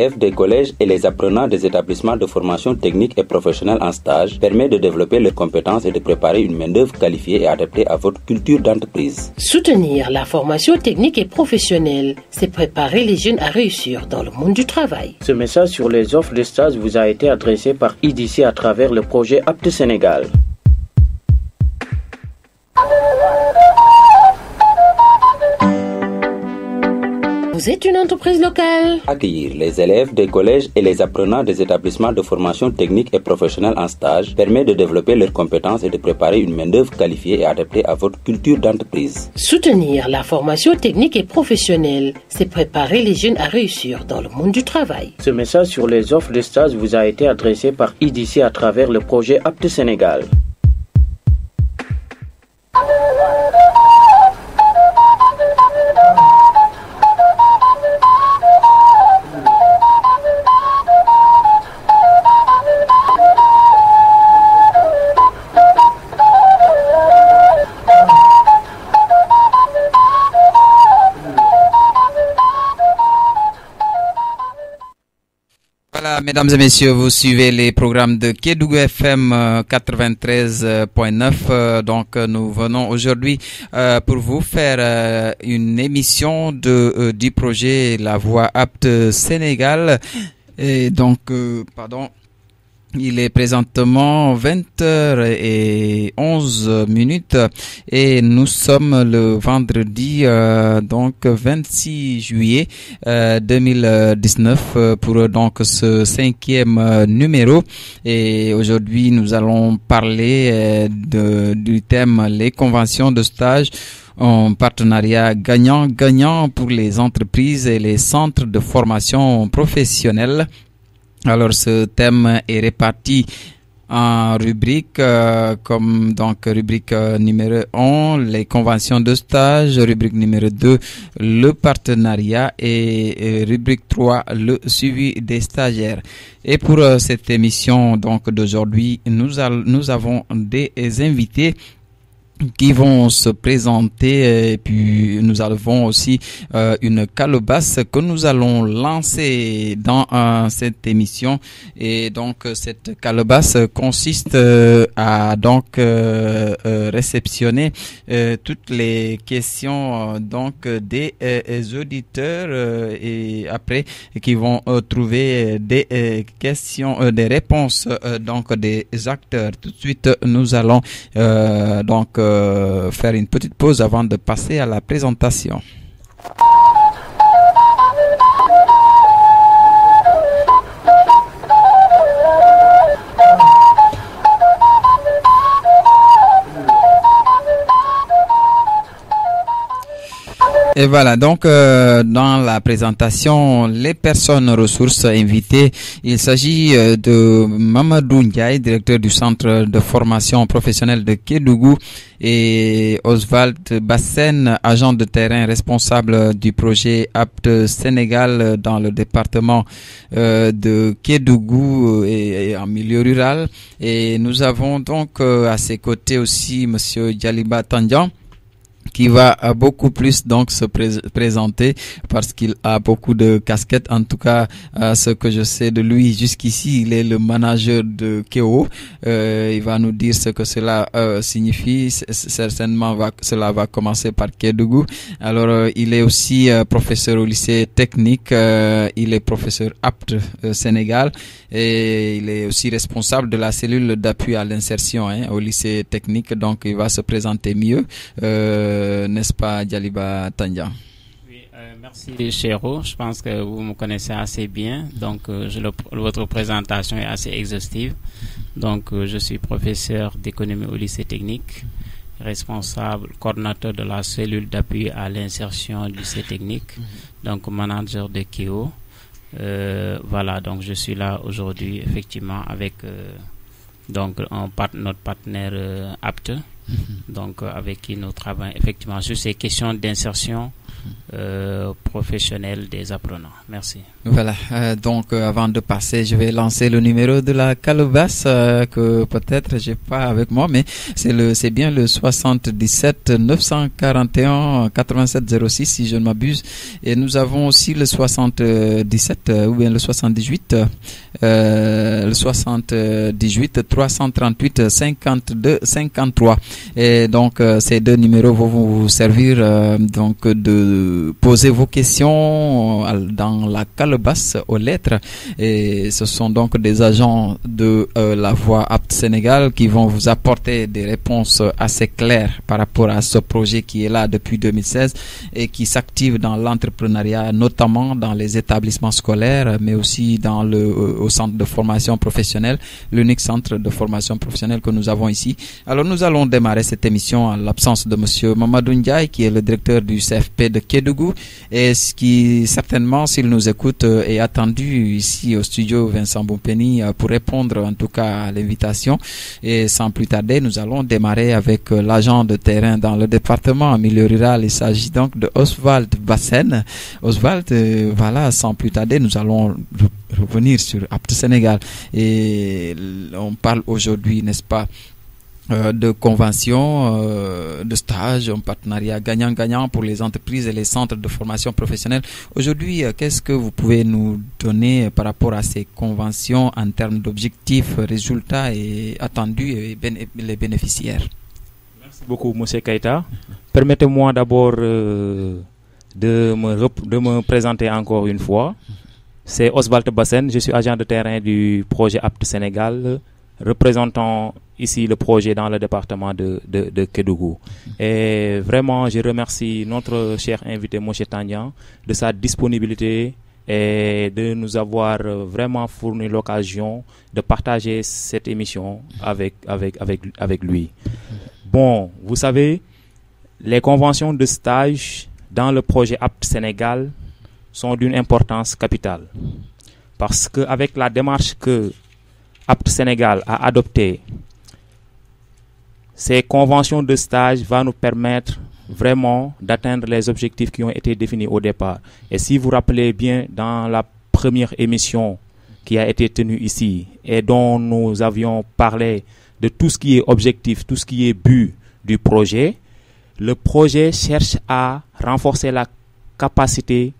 élèves des collèges et les apprenants des établissements de formation technique et professionnelle en stage permet de développer leurs compétences et de préparer une main-d'œuvre qualifiée et adaptée à votre culture d'entreprise. Soutenir la formation technique et professionnelle, c'est préparer les jeunes à réussir dans le monde du travail. Ce message sur les offres de stage vous a été adressé par IDC à travers le projet Apte Sénégal. Vous êtes une entreprise locale. Accueillir les élèves des collèges et les apprenants des établissements de formation technique et professionnelle en stage permet de développer leurs compétences et de préparer une main-d'œuvre qualifiée et adaptée à votre culture d'entreprise. Soutenir la formation technique et professionnelle, c'est préparer les jeunes à réussir dans le monde du travail. Ce message sur les offres de stage vous a été adressé par IDC à travers le projet Apte Sénégal. Voilà, mesdames et messieurs, vous suivez les programmes de Kédougou FM 93.9. Donc, nous venons aujourd'hui pour vous faire une émission du projet La Voix Apte Sénégal. Et donc, il est présentement 20h11 et nous sommes le vendredi 26 juillet 2019 pour donc ce 5e numéro. Et aujourd'hui nous allons parler du thème les conventions de stage en partenariat gagnant-gagnant pour les entreprises et les centres de formation professionnelle. Alors, ce thème est réparti en rubriques, comme donc rubrique numéro 1, les conventions de stage, rubrique numéro 2, le partenariat et rubrique 3, le suivi des stagiaires. Et pour cette émission donc d'aujourd'hui, nous avons des invités qui vont se présenter, et puis nous avons aussi une calebasse que nous allons lancer dans cette émission. Et donc cette calebasse consiste à donc réceptionner toutes les questions donc des auditeurs et après qui vont trouver des questions, des réponses donc des acteurs. Tout de suite nous allons donc faire une petite pause avant de passer à la présentation. Et voilà, donc dans la présentation, les personnes ressources invitées, il s'agit de Mamadou Ndiaye, directeur du centre de formation professionnelle de Kédougou, et Oswald Bassen, agent de terrain responsable du projet Apte Sénégal dans le département de Kédougou et en milieu rural. Et nous avons donc à ses côtés aussi Monsieur Djaliba Tandian, qui va beaucoup plus donc se présenter parce qu'il a beaucoup de casquettes. En tout cas, ce que je sais de lui jusqu'ici, il est le manager de KEO. Il va nous dire ce que cela signifie. Certainement, cela va commencer par Kédougou. Alors, il est aussi professeur au lycée technique. Il est professeur Apte Sénégal et il est aussi responsable de la cellule d'appui à l'insertion au lycée technique. Donc, il va se présenter mieux. N'est-ce pas, Djaliba Tandian? Oui, merci Chéro. Je pense que vous me connaissez assez bien. Donc, votre présentation est assez exhaustive. Donc, je suis professeur d'économie au lycée technique, responsable, coordinateur de la cellule d'appui à l'insertion du lycée technique, donc manager de KEO. Voilà, donc je suis là aujourd'hui effectivement avec donc notre partenaire Apte. Donc avec qui nous travaillons effectivement sur ces questions d'insertion professionnelle des apprenants. Merci. Voilà, donc avant de passer, je vais lancer le numéro de la calebasse que peut-être j'ai pas avec moi, mais c'est bien le 77 941 87 06 si je ne m'abuse, et nous avons aussi le 77 ou bien le 78 338 52 53, et donc ces deux numéros vont vous servir donc de poser vos questions dans la calebasse aux lettres, et ce sont donc des agents de la Voix Apte Sénégal qui vont vous apporter des réponses assez claires par rapport à ce projet qui est là depuis 2016 et qui s'active dans l'entrepreneuriat, notamment dans les établissements scolaires, mais aussi dans au centre de formation professionnelle, l'unique centre de formation professionnelle que nous avons ici. Alors nous allons démarrer cette émission en l'absence de monsieur Mamadou Ndiaye, qui est le directeur du CFP de Kédougou, et ce qui certainement, s'il nous écoute, est attendu ici au studio Vincent Bompeni pour répondre en tout cas à l'invitation. Et sans plus tarder, nous allons démarrer avec l'agent de terrain dans le département en milieu rural. Il s'agit donc de Oswald Bassène. Oswald, voilà, sans plus tarder, nous allons revenir sur Apte Sénégal, et on parle aujourd'hui, n'est-ce pas, de convention, de stage, un partenariat gagnant-gagnant pour les entreprises et les centres de formation professionnelle. Aujourd'hui, qu'est-ce que vous pouvez nous donner par rapport à ces conventions en termes d'objectifs, résultats et attendus et les bénéficiaires? Merci beaucoup, M. Keïta. Permettez-moi d'abord de me présenter encore une fois. C'est Oswald Bassène, je suis agent de terrain du projet Apte Sénégal, représentant ici le projet dans le département de Kédougou. Et vraiment, je remercie notre cher invité, M. Tandian, de sa disponibilité et de nous avoir vraiment fourni l'occasion de partager cette émission avec lui. Bon, vous savez, les conventions de stage dans le projet Apte Sénégal sont d'une importance capitale. Parce qu'avec la démarche que Apte Sénégal a adoptée, ces conventions de stage vont nous permettre vraiment d'atteindre les objectifs qui ont été définis au départ. Et si vous vous rappelez bien, dans la première émission qui a été tenue ici et dont nous avions parlé de tout ce qui est objectif, tout ce qui est but du projet, le projet cherche à renforcer la capacité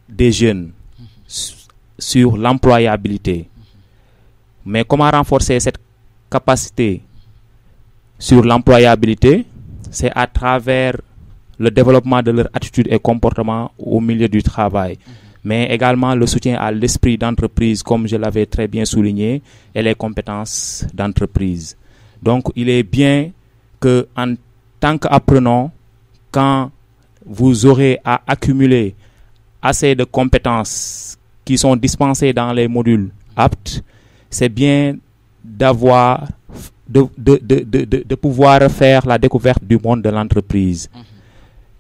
des jeunes sur l'employabilité. Mais comment renforcer cette capacité sur l'employabilité? C'est à travers le développement de leur attitude et comportement au milieu du travail, mais également le soutien à l'esprit d'entreprise, comme je l'avais très bien souligné, et les compétences d'entreprise. Donc, il est bien que, en tant qu'apprenant, quand vous aurez à accumuler assez de compétences qui sont dispensées dans les modules aptes, c'est bien d'avoir de pouvoir faire la découverte du monde de l'entreprise.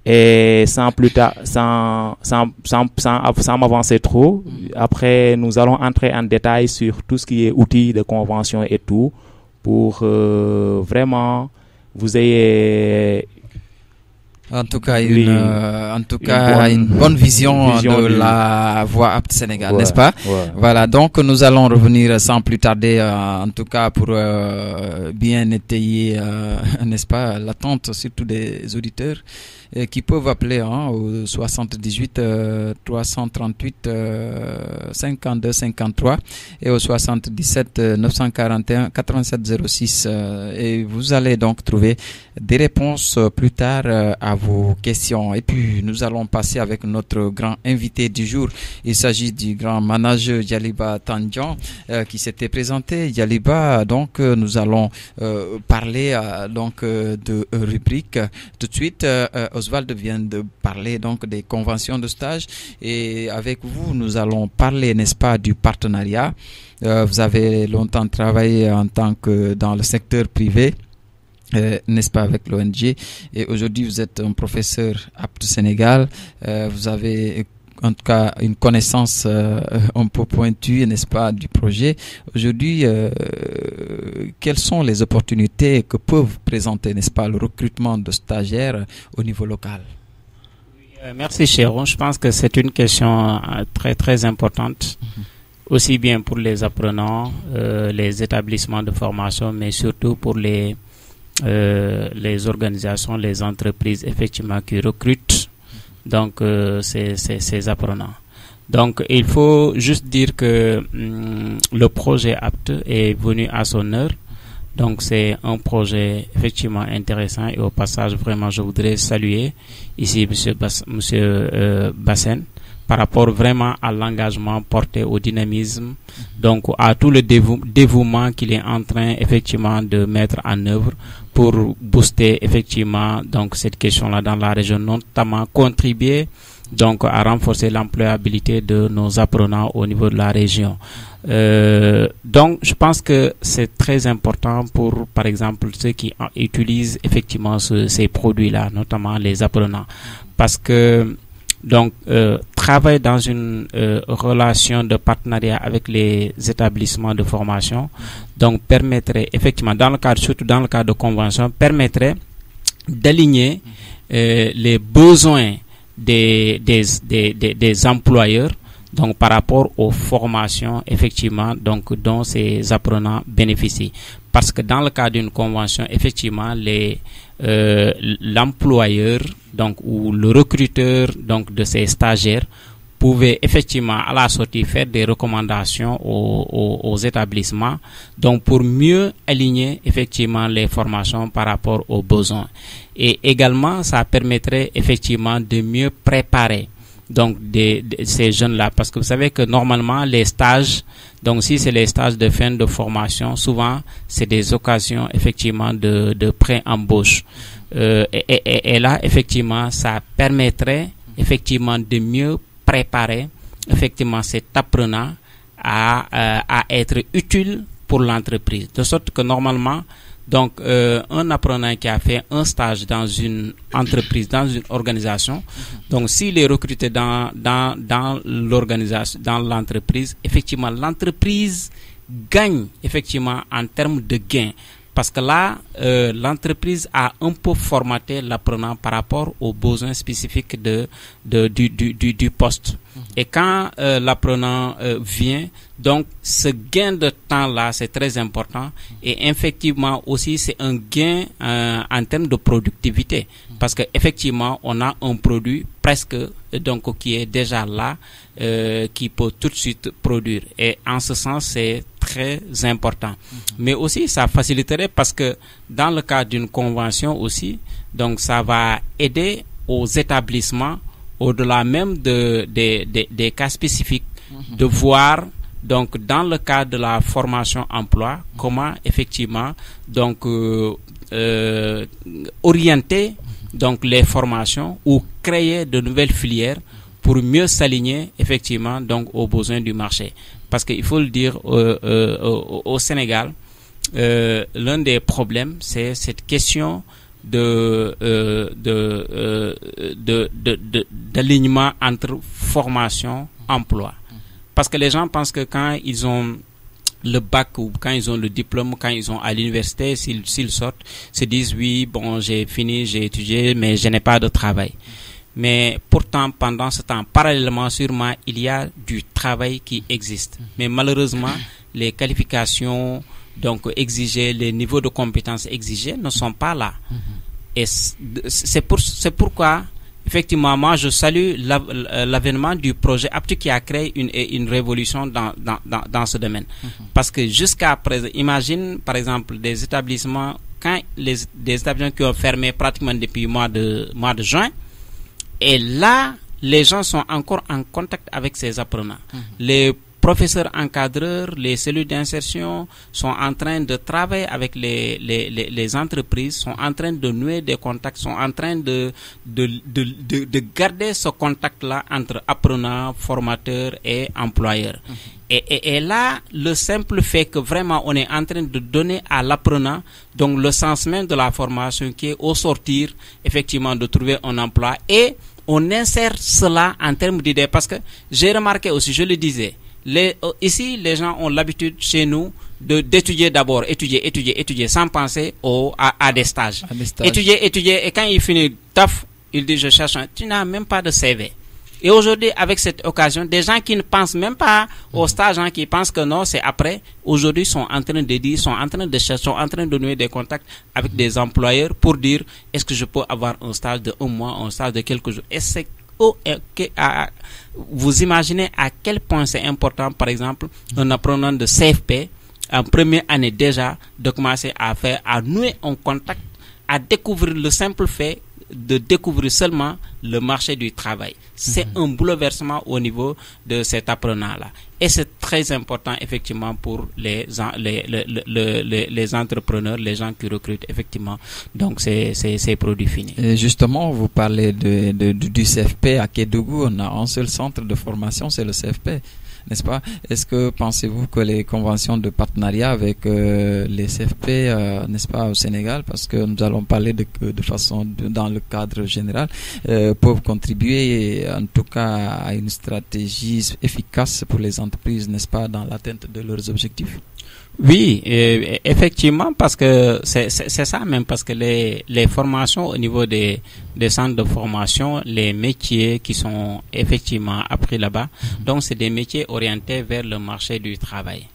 Et sans m'avancer trop, après nous allons entrer en détail sur tout ce qui est outils de convention et tout, pour vraiment vous ayez en tout cas une bonne vision de la Voix Apte Sénégal, n'est-ce pas? Voilà, donc nous allons revenir sans plus tarder, en tout cas pour bien étayer, n'est-ce pas, l'attente surtout des auditeurs qui peuvent appeler au 78 338 52 53 et au 77 941 87 06, et vous allez donc trouver des réponses plus tard à vos questions. Et puis nous allons passer avec notre grand invité du jour. Il s'agit du grand manager Yaliba Tandian qui s'était présenté. Yaliba, donc nous allons parler donc de rubrique. Tout de suite, Oswald vient de parler donc des conventions de stage, et avec vous nous allons parler, n'est-ce pas, du partenariat. Vous avez longtemps travaillé en tant que dans le secteur privé, n'est-ce pas, avec l'ONG, et aujourd'hui vous êtes un professeur Apte Sénégal. Vous avez en tout cas une connaissance un peu pointue, n'est-ce pas, du projet. Aujourd'hui, quelles sont les opportunités que peuvent présenter, n'est-ce pas, le recrutement de stagiaires au niveau local? Merci Chéron, je pense que c'est une question très très importante, aussi bien pour les apprenants, les établissements de formation, mais surtout pour les organisations, les entreprises effectivement qui recrutent donc ces apprenants. Donc il faut juste dire que le projet APT est venu à son heure. Donc c'est un projet effectivement intéressant et au passage vraiment je voudrais saluer ici monsieur Bassène par rapport vraiment à l'engagement porté au dynamisme, donc à tout le dévouement qu'il est en train effectivement de mettre en œuvre pour booster effectivement donc cette question-là dans la région, notamment contribuer donc à renforcer l'employabilité de nos apprenants au niveau de la région. Donc je pense que c'est très important pour par exemple ceux qui utilisent effectivement ces produits-là, notamment les apprenants, parce que donc travailler dans une relation de partenariat avec les établissements de formation donc permettrait effectivement surtout dans le cadre de convention, permettrait d'aligner les besoins des employeurs donc par rapport aux formations effectivement donc dont ces apprenants bénéficient, parce que dans le cadre d'une convention effectivement l'employeur donc ou le recruteur donc de ces stagiaires pouvait effectivement à la sortie faire des recommandations aux établissements donc pour mieux aligner effectivement les formations par rapport aux besoins, et également ça permettrait effectivement de mieux préparer donc ces jeunes-là, parce que vous savez que normalement les stages, donc si c'est les stages de fin de formation, souvent c'est des occasions effectivement de pré-embauche, et là effectivement ça permettrait effectivement de mieux préparer effectivement cet apprenant à être utile pour l'entreprise, de sorte que normalement donc un apprenant qui a fait un stage dans une entreprise, dans une organisation, donc s'il est recruté dans l'organisation, dans l'entreprise, effectivement l'entreprise gagne effectivement en termes de gains, parce que là l'entreprise a un peu formaté l'apprenant par rapport aux besoins spécifiques du poste. Et quand l'apprenant vient, donc ce gain de temps là c'est très important, et effectivement aussi c'est un gain en termes de productivité, parce que effectivement on a un produit presque donc qui est déjà là, qui peut tout de suite produire, et en ce sens c'est très important. Mais aussi ça faciliterait, parce que dans le cadre d'une convention aussi, donc ça va aider aux établissements, au-delà même des cas spécifiques, de voir donc dans le cadre de la formation emploi comment effectivement donc orienter donc les formations ou créer de nouvelles filières pour mieux s'aligner effectivement donc aux besoins du marché. Parce qu'il faut le dire, au Sénégal, l'un des problèmes c'est cette question d'alignement entre formation emploi, parce que les gens pensent que quand ils ont le bac ou quand ils ont le diplôme, quand ils sont à l'université, s'ils sortent, se disent oui bon j'ai fini, j'ai étudié mais je n'ai pas de travail. Mais pourtant pendant ce temps, parallèlement sûrement il y a du travail qui existe, mais malheureusement les qualifications donc exigées, les niveaux de compétences exigés ne sont pas là. Et c'est pourquoi effectivement moi je salue l'avènement du projet APT qui a créé une révolution dans ce domaine. Parce que jusqu'à présent, imagine par exemple des établissements, quand des établissements qui ont fermé pratiquement depuis mois de juin, et là les gens sont encore en contact avec ces apprenants. Les professeurs encadreurs, les cellules d'insertion sont en train de travailler avec les entreprises, sont en train de nouer des contacts, sont en train de garder ce contact-là entre apprenants, formateurs et employeurs. Et là, le simple fait que vraiment on est en train de donner à l'apprenant donc le sens même de la formation, qui est au sortir effectivement de trouver un emploi, et on insère cela en termes d'idées, parce que j'ai remarqué aussi, je le disais, ici les gens ont l'habitude chez nous d'étudier d'abord, étudier sans penser à des stages. Étudier, et quand il finit taf, il dit je cherche tu n'as même pas de CV. Et aujourd'hui, avec cette occasion, des gens qui ne pensent même pas au stage, qui pensent que non, c'est après, aujourd'hui sont en train de dire, sont en train de chercher, sont en train de nouer des contacts avec des employeurs pour dire est-ce que je peux avoir un stage de 1 mois, un stage de quelques jours. Et c'est vous imaginez à quel point c'est important, par exemple, un apprenant de CFP en première année déjà de commencer à nouer un contact, à découvrir le simple fait de découvrir seulement le marché du travail. C'est un bouleversement au niveau de cet apprenant-là. Et c'est très important, effectivement, pour les entrepreneurs, les gens qui recrutent, effectivement, donc ces produits finis. Et justement, vous parlez du CFP à Kédougou. On a un seul centre de formation, c'est le CFP. N'est-ce pas? Est-ce que pensez-vous que les conventions de partenariat avec les CFP, n'est-ce pas, au Sénégal, parce que nous allons parler de façon dans le cadre général, peuvent contribuer en tout cas à une stratégie efficace pour les entreprises, n'est-ce pas, dans l'atteinte de leurs objectifs? Oui, effectivement, parce que c'est ça même, parce que les formations au niveau des centres de formation, les métiers qui sont effectivement appris là-bas, donc c'est des métiers orientés vers le marché du travail.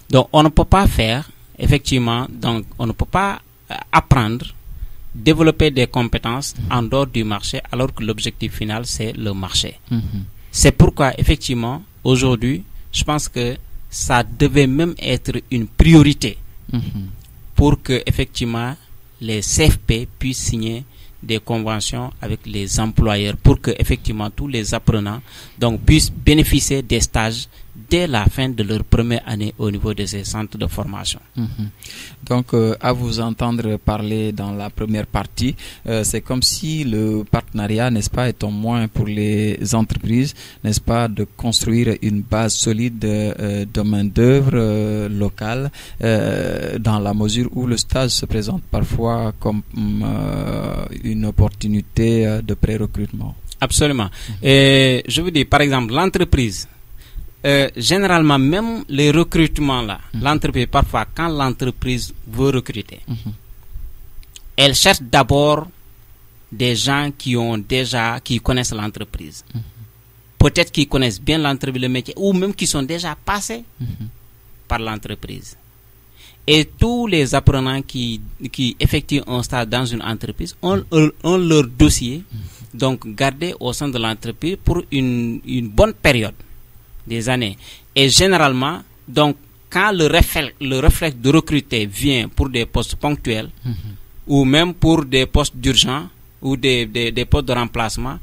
Donc on ne peut pas faire, effectivement, donc on ne peut pas apprendre, développer des compétences en dehors du marché, alors que l'objectif final c'est le marché. C'est pourquoi effectivement aujourd'hui, je pense que ça devait même être une priorité pour que effectivement les CFP puissent signer des conventions avec les employeurs, pour que effectivement tous les apprenants donc puissent bénéficier des stages dès la fin de leur première année au niveau de ces centres de formation. Donc, à vous entendre parler dans la première partie, c'est comme si le partenariat, n'est-ce pas, est un moyen pour les entreprises, n'est-ce pas, de construire une base solide de main-d'œuvre locale, dans la mesure où le stage se présente parfois comme une opportunité de pré-recrutement. Absolument. Et je vous dis, par exemple, l'entreprise, généralement, même les recrutements là, l'entreprise, parfois, quand l'entreprise veut recruter, elle cherche d'abord des gens qui connaissent l'entreprise. Peut-être qu'ils connaissent bien l'entreprise, le métier, ou même qui sont déjà passés par l'entreprise. Et tous les apprenants qui effectuent un stage dans une entreprise ont leur dossier, donc gardé au sein de l'entreprise pour une bonne période des années. Et généralement, donc, quand le réflexe de recruter vient pour des postes ponctuels, ou même pour des postes d'urgence, ou des postes de remplacement,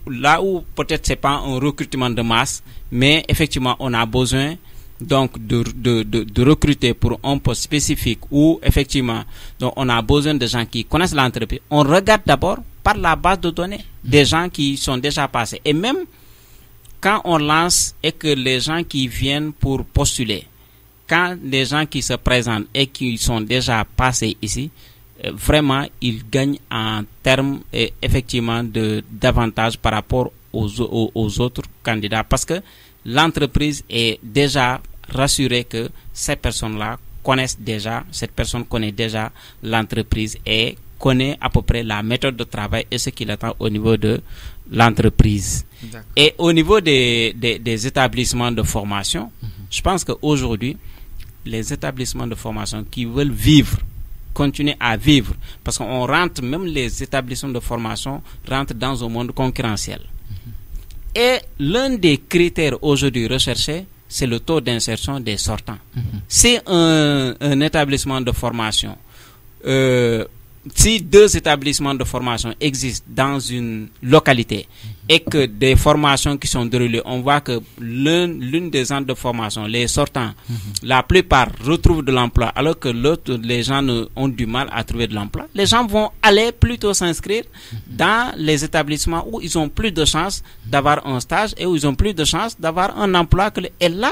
là où peut-être c'est pas un recrutement de masse, mais effectivement, on a besoin donc de recruter pour un poste spécifique, où effectivement, donc on a besoin de gens qui connaissent l'entreprise. On regarde d'abord par la base de données des gens qui sont déjà passés. Et même quand on lance et que les gens qui viennent pour postuler, quand les gens qui se présentent et qui sont déjà passés ici, vraiment, ils gagnent en termes effectivement d'avantages par rapport aux autres candidats, parce que l'entreprise est déjà rassurée que ces personnes-là cette personne connaît déjà l'entreprise et connaît à peu près la méthode de travail et ce qu'il attend au niveau de l'entreprise. Et au niveau des établissements de formation, je pense qu'aujourd'hui, les établissements de formation qui veulent continuer à vivre, parce qu'on rentre, même les établissements de formation rentrent dans un monde concurrentiel. Et l'un des critères aujourd'hui recherchés, c'est le taux d'insertion des sortants. Si un établissement de formation, si 2 établissements de formation existent dans une localité et que des formations qui sont déroulées, on voit que l'une des centres de formation, les sortants, la plupart retrouvent de l'emploi, alors que l'autre, les gens ont du mal à trouver de l'emploi. Les gens vont aller plutôt s'inscrire dans les établissements où ils ont plus de chances d'avoir un stage et où ils ont plus de chances d'avoir un emploi. Et là,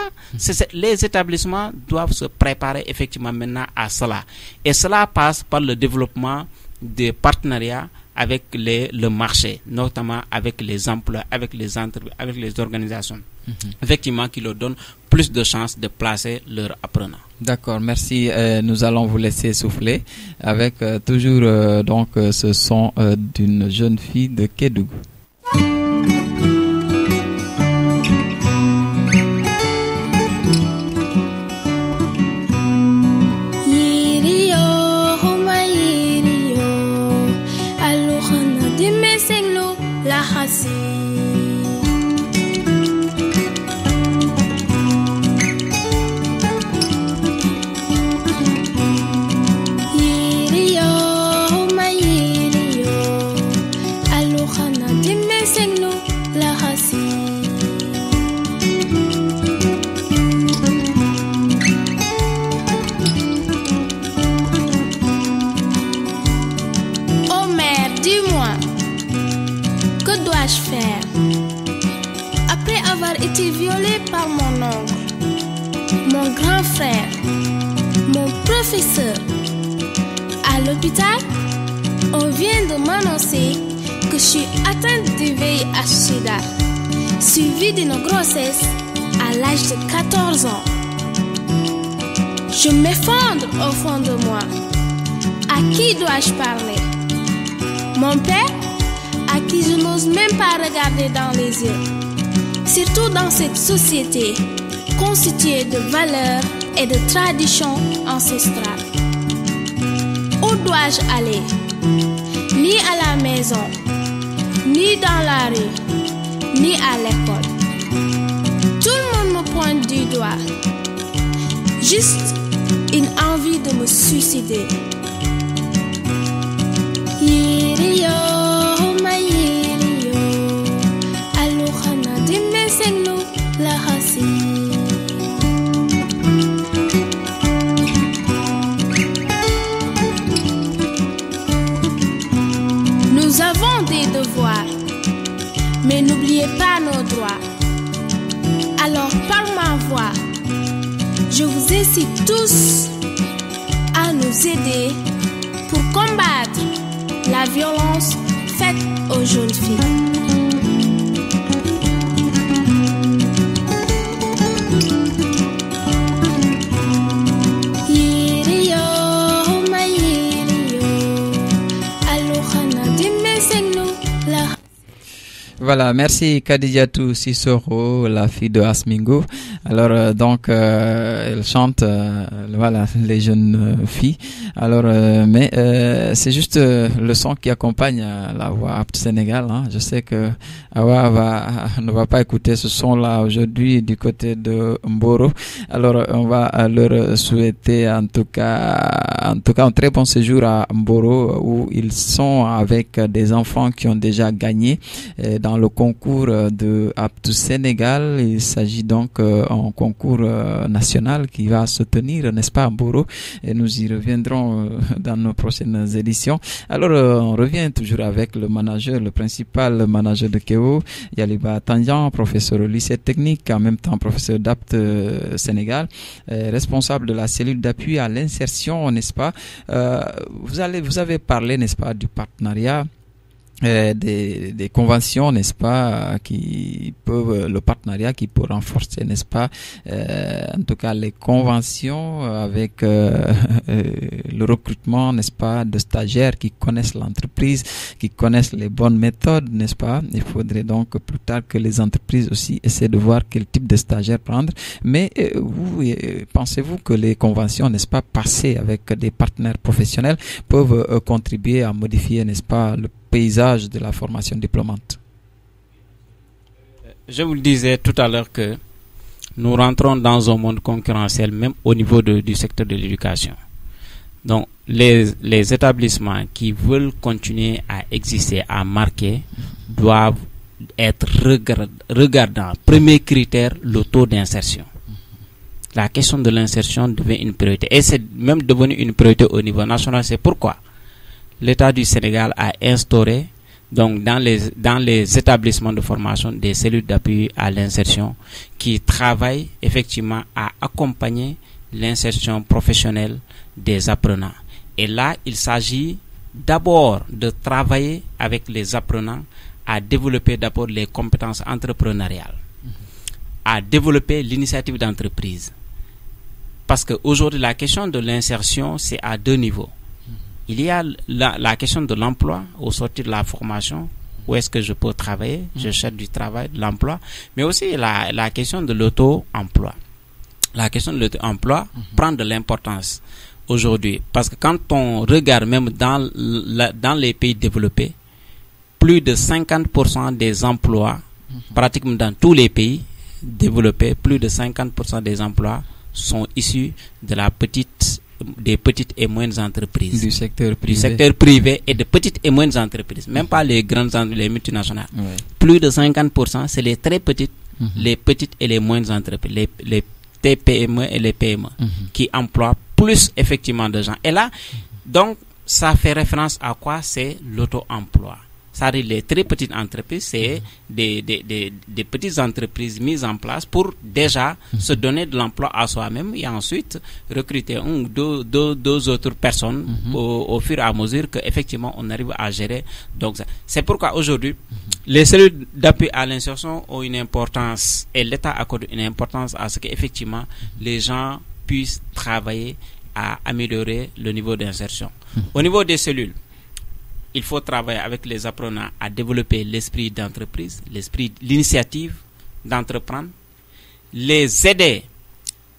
les établissements doivent se préparer effectivement maintenant à cela. Et cela passe par le développement des partenariats avec le marché, notamment avec les emplois, avec les entreprises, avec les organisations, effectivement, qui leur donnent plus de chances de placer leurs apprenants. D'accord, merci. Nous allons vous laisser souffler avec toujours ce son d'une jeune fille de Kédougou. À l'hôpital, on vient de m'annoncer que je suis atteinte du VIH/SIDA, suivi d'une grossesse à l'âge de 14 ans. Je m'effondre au fond de moi. À qui dois-je parler? Mon père, à qui je n'ose même pas regarder dans les yeux. Surtout dans cette société constituée de valeurs et de traditions ancestrales. Où dois-je aller? Ni à la maison, ni dans la rue, ni à l'école. Tout le monde me pointe du doigt. Juste une envie de me suicider. Nous avons des devoirs, mais n'oubliez pas nos droits. Alors par ma voix, je vous incite tous à nous aider pour combattre la violence faite aux jeunes filles. Voilà, merci Khadijatou Sissoko, la fille de Asmingo. Alors elle chante voilà les jeunes filles. Alors mais c'est juste le son qui accompagne la voix Apt Sénégal, hein. Je sais que Awa ne va pas écouter ce son là aujourd'hui du côté de Mboro. Alors on va leur souhaiter en tout cas un très bon séjour à Mboro où ils sont avec des enfants qui ont déjà gagné dans le concours de Apt Sénégal. Il s'agit donc un concours national qui va se tenir, n'est-ce pas, à Mboro, et nous y reviendrons dans nos prochaines éditions. Alors on revient toujours avec le principal manager de KEO, Yaliba Tandian, professeur au lycée technique, en même temps professeur d'Apt Sénégal, responsable de la cellule d'appui à l'insertion, n'est-ce pas. Vous avez parlé, n'est-ce pas, du partenariat, des conventions, n'est-ce pas, le partenariat qui peut renforcer, n'est-ce pas, en tout cas les conventions avec le recrutement, n'est-ce pas, de stagiaires qui connaissent l'entreprise, qui connaissent les bonnes méthodes, n'est-ce pas. Il faudrait donc plus tard que les entreprises aussi essaient de voir quel type de stagiaires prendre. Mais vous pensez-vous que les conventions, n'est-ce pas, passées avec des partenaires professionnels peuvent contribuer à modifier, n'est-ce pas, le paysage de la formation diplômante? Je vous le disais tout à l'heure que nous rentrons dans un monde concurrentiel même au niveau du secteur de l'éducation. Donc les établissements qui veulent continuer à exister, à marquer, doivent être regardants. Premier critère, le taux d'insertion. La question de l'insertion devient une priorité. Et c'est même devenu une priorité au niveau national. C'est pourquoi l'État du Sénégal a instauré donc dans les établissements de formation des cellules d'appui à l'insertion qui travaillent effectivement à accompagner l'insertion professionnelle des apprenants. Et là, il s'agit d'abord de travailler avec les apprenants à développer d'abord les compétences entrepreneuriales, à développer l'initiative d'entreprise. Parce qu'aujourd'hui, la question de l'insertion, c'est à 2 niveaux. Il y a la question de l'emploi au sortir de la formation. Où est-ce que je peux travailler? Je cherche du travail, de l'emploi. Mais aussi la question de l'auto-emploi. La question de l'auto-emploi prend de l'importance aujourd'hui. Parce que quand on regarde même dans les pays développés, plus de 50% des emplois, pratiquement dans tous les pays développés, plus de 50% des emplois sont issus de des petites et moyennes entreprises. Du secteur privé. Du secteur privé et de petites et moyennes entreprises. Même pas les grandes les multinationales. Ouais. Plus de 50%, c'est les très petites, les petites et les moyennes entreprises. Les TPME et les PME qui emploient plus effectivement de gens. Et là, donc, ça fait référence à quoi? C'est l'auto-emploi. C'est-à-dire les très petites entreprises, c'est des petites entreprises mises en place pour déjà se donner de l'emploi à soi-même et ensuite recruter une ou deux autres personnes au fur et à mesure qu'effectivement on arrive à gérer. Donc c'est pourquoi aujourd'hui les cellules d'appui à l'insertion ont une importance et l'État accorde une importance à ce qu'effectivement les gens puissent travailler à améliorer le niveau d'insertion. Au niveau des cellules, il faut travailler avec les apprenants à développer l'esprit d'entreprise, l'initiative d'entreprendre, les aider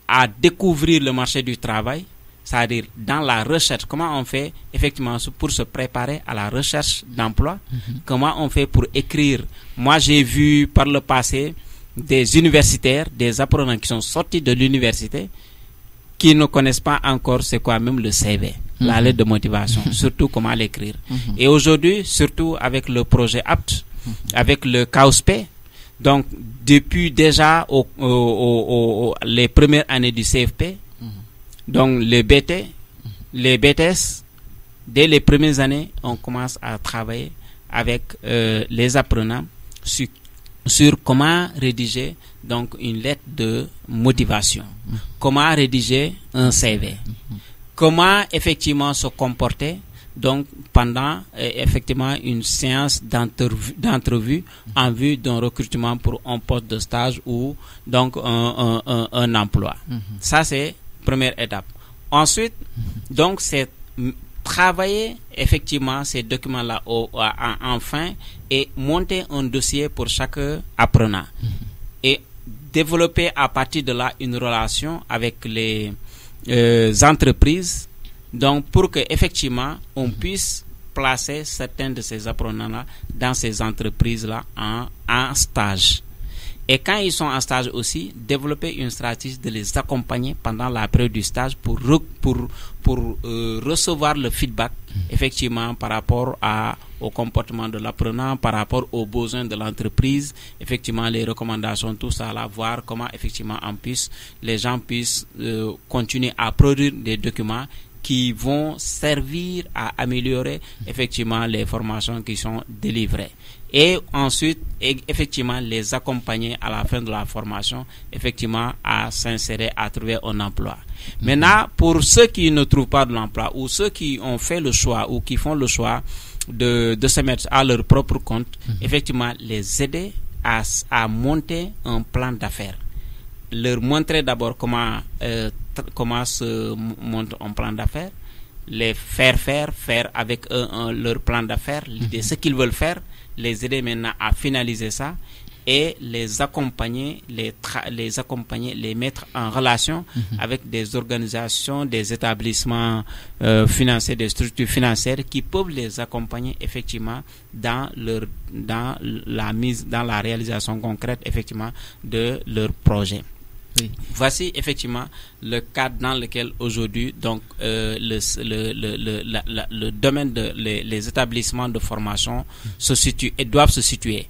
à découvrir le marché du travail, c'est-à-dire dans la recherche, comment on fait effectivement pour se préparer à la recherche d'emploi, comment on fait pour écrire. Moi, j'ai vu par le passé des universitaires, des apprenants qui sont sortis de l'université, qui ne connaissent pas encore c'est quoi même le CV. La lettre de motivation, surtout comment l'écrire. Et aujourd'hui, surtout avec le projet APT, avec le CAUSP, donc depuis déjà les premières années du CFP, donc les BT, les BTS, dès les premières années, on commence à travailler avec les apprenants sur comment rédiger donc une lettre de motivation, comment rédiger un CV. Comment effectivement se comporter donc pendant effectivement une séance d'entrevue en vue d'un recrutement pour un poste de stage ou donc un emploi. Ça c'est première étape. Ensuite donc c'est travailler effectivement ces documents-là enfin et monter un dossier pour chaque apprenant et développer à partir de là une relation avec les entreprises, donc pour que effectivement on puisse placer certains de ces apprenants-là dans ces entreprises-là en stage. Et quand ils sont en stage aussi, développer une stratégie de les accompagner pendant la période du stage pour recevoir le feedback effectivement par rapport au comportement de l'apprenant, par rapport aux besoins de l'entreprise, effectivement les recommandations, tout ça là, voir comment effectivement les gens puissent continuer à produire des documents qui vont servir à améliorer effectivement les formations qui sont délivrées. Et ensuite, effectivement, les accompagner à la fin de la formation, effectivement, à s'insérer, à trouver un emploi. Maintenant, pour ceux qui ne trouvent pas de l'emploi ou ceux qui ont fait le choix ou qui font le choix de se mettre à leur propre compte, effectivement, les aider à monter un plan d'affaires. Leur montrer d'abord comment se monte un plan d'affaires, les faire avec eux leur plan d'affaires, l'idée, ce qu'ils veulent faire, les aider maintenant à finaliser ça et les accompagner, les mettre en relation avec des organisations, des établissements financiers, des structures financières qui peuvent les accompagner effectivement dans la réalisation concrète effectivement de leur projet. Oui. Voici effectivement le cadre dans lequel aujourd'hui donc le domaine les établissements de formation se situent et doivent se situer.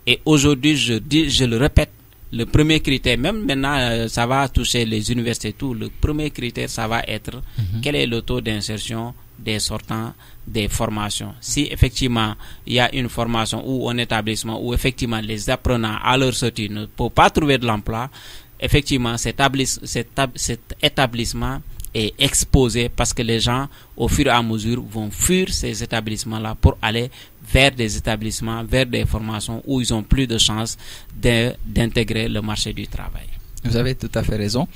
Et aujourd'hui, je le répète, le premier critère, même maintenant ça va toucher les universités, tout. Le premier critère, ça va être quel est le taux d'insertion des sortants des formations. Si effectivement il y a une formation ou un établissement où effectivement les apprenants à leur sortie ne peuvent pas trouver de l'emploi, effectivement cet établissement est exposé parce que les gens, au fur et à mesure, vont fuir ces établissements-là pour aller vers des établissements, vers des formations où ils ont plus de chances d'intégrer le marché du travail. Vous avez tout à fait raison.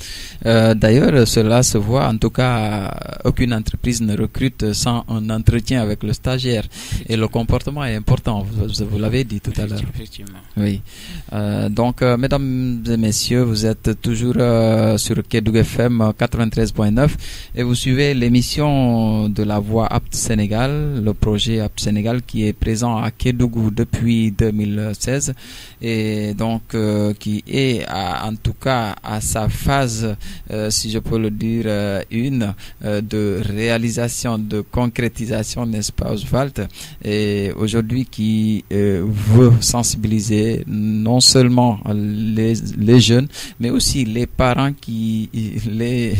D'ailleurs, cela se voit. En tout cas, aucune entreprise ne recrute sans un entretien avec le stagiaire. Et le comportement est important. Vous l'avez dit tout à l'heure. Effectivement. Oui. Donc, mesdames et messieurs, vous êtes toujours sur Kédougou FM 93.9 et vous suivez l'émission de la Voix Apte Sénégal, le projet Apte Sénégal qui est présent à Kédougou depuis 2016 et donc qui est en tout cas à sa phase, si je peux le dire, de réalisation, de concrétisation, n'est-ce pas, Oswald, et aujourd'hui qui veut sensibiliser non seulement les jeunes, mais aussi les parents qui les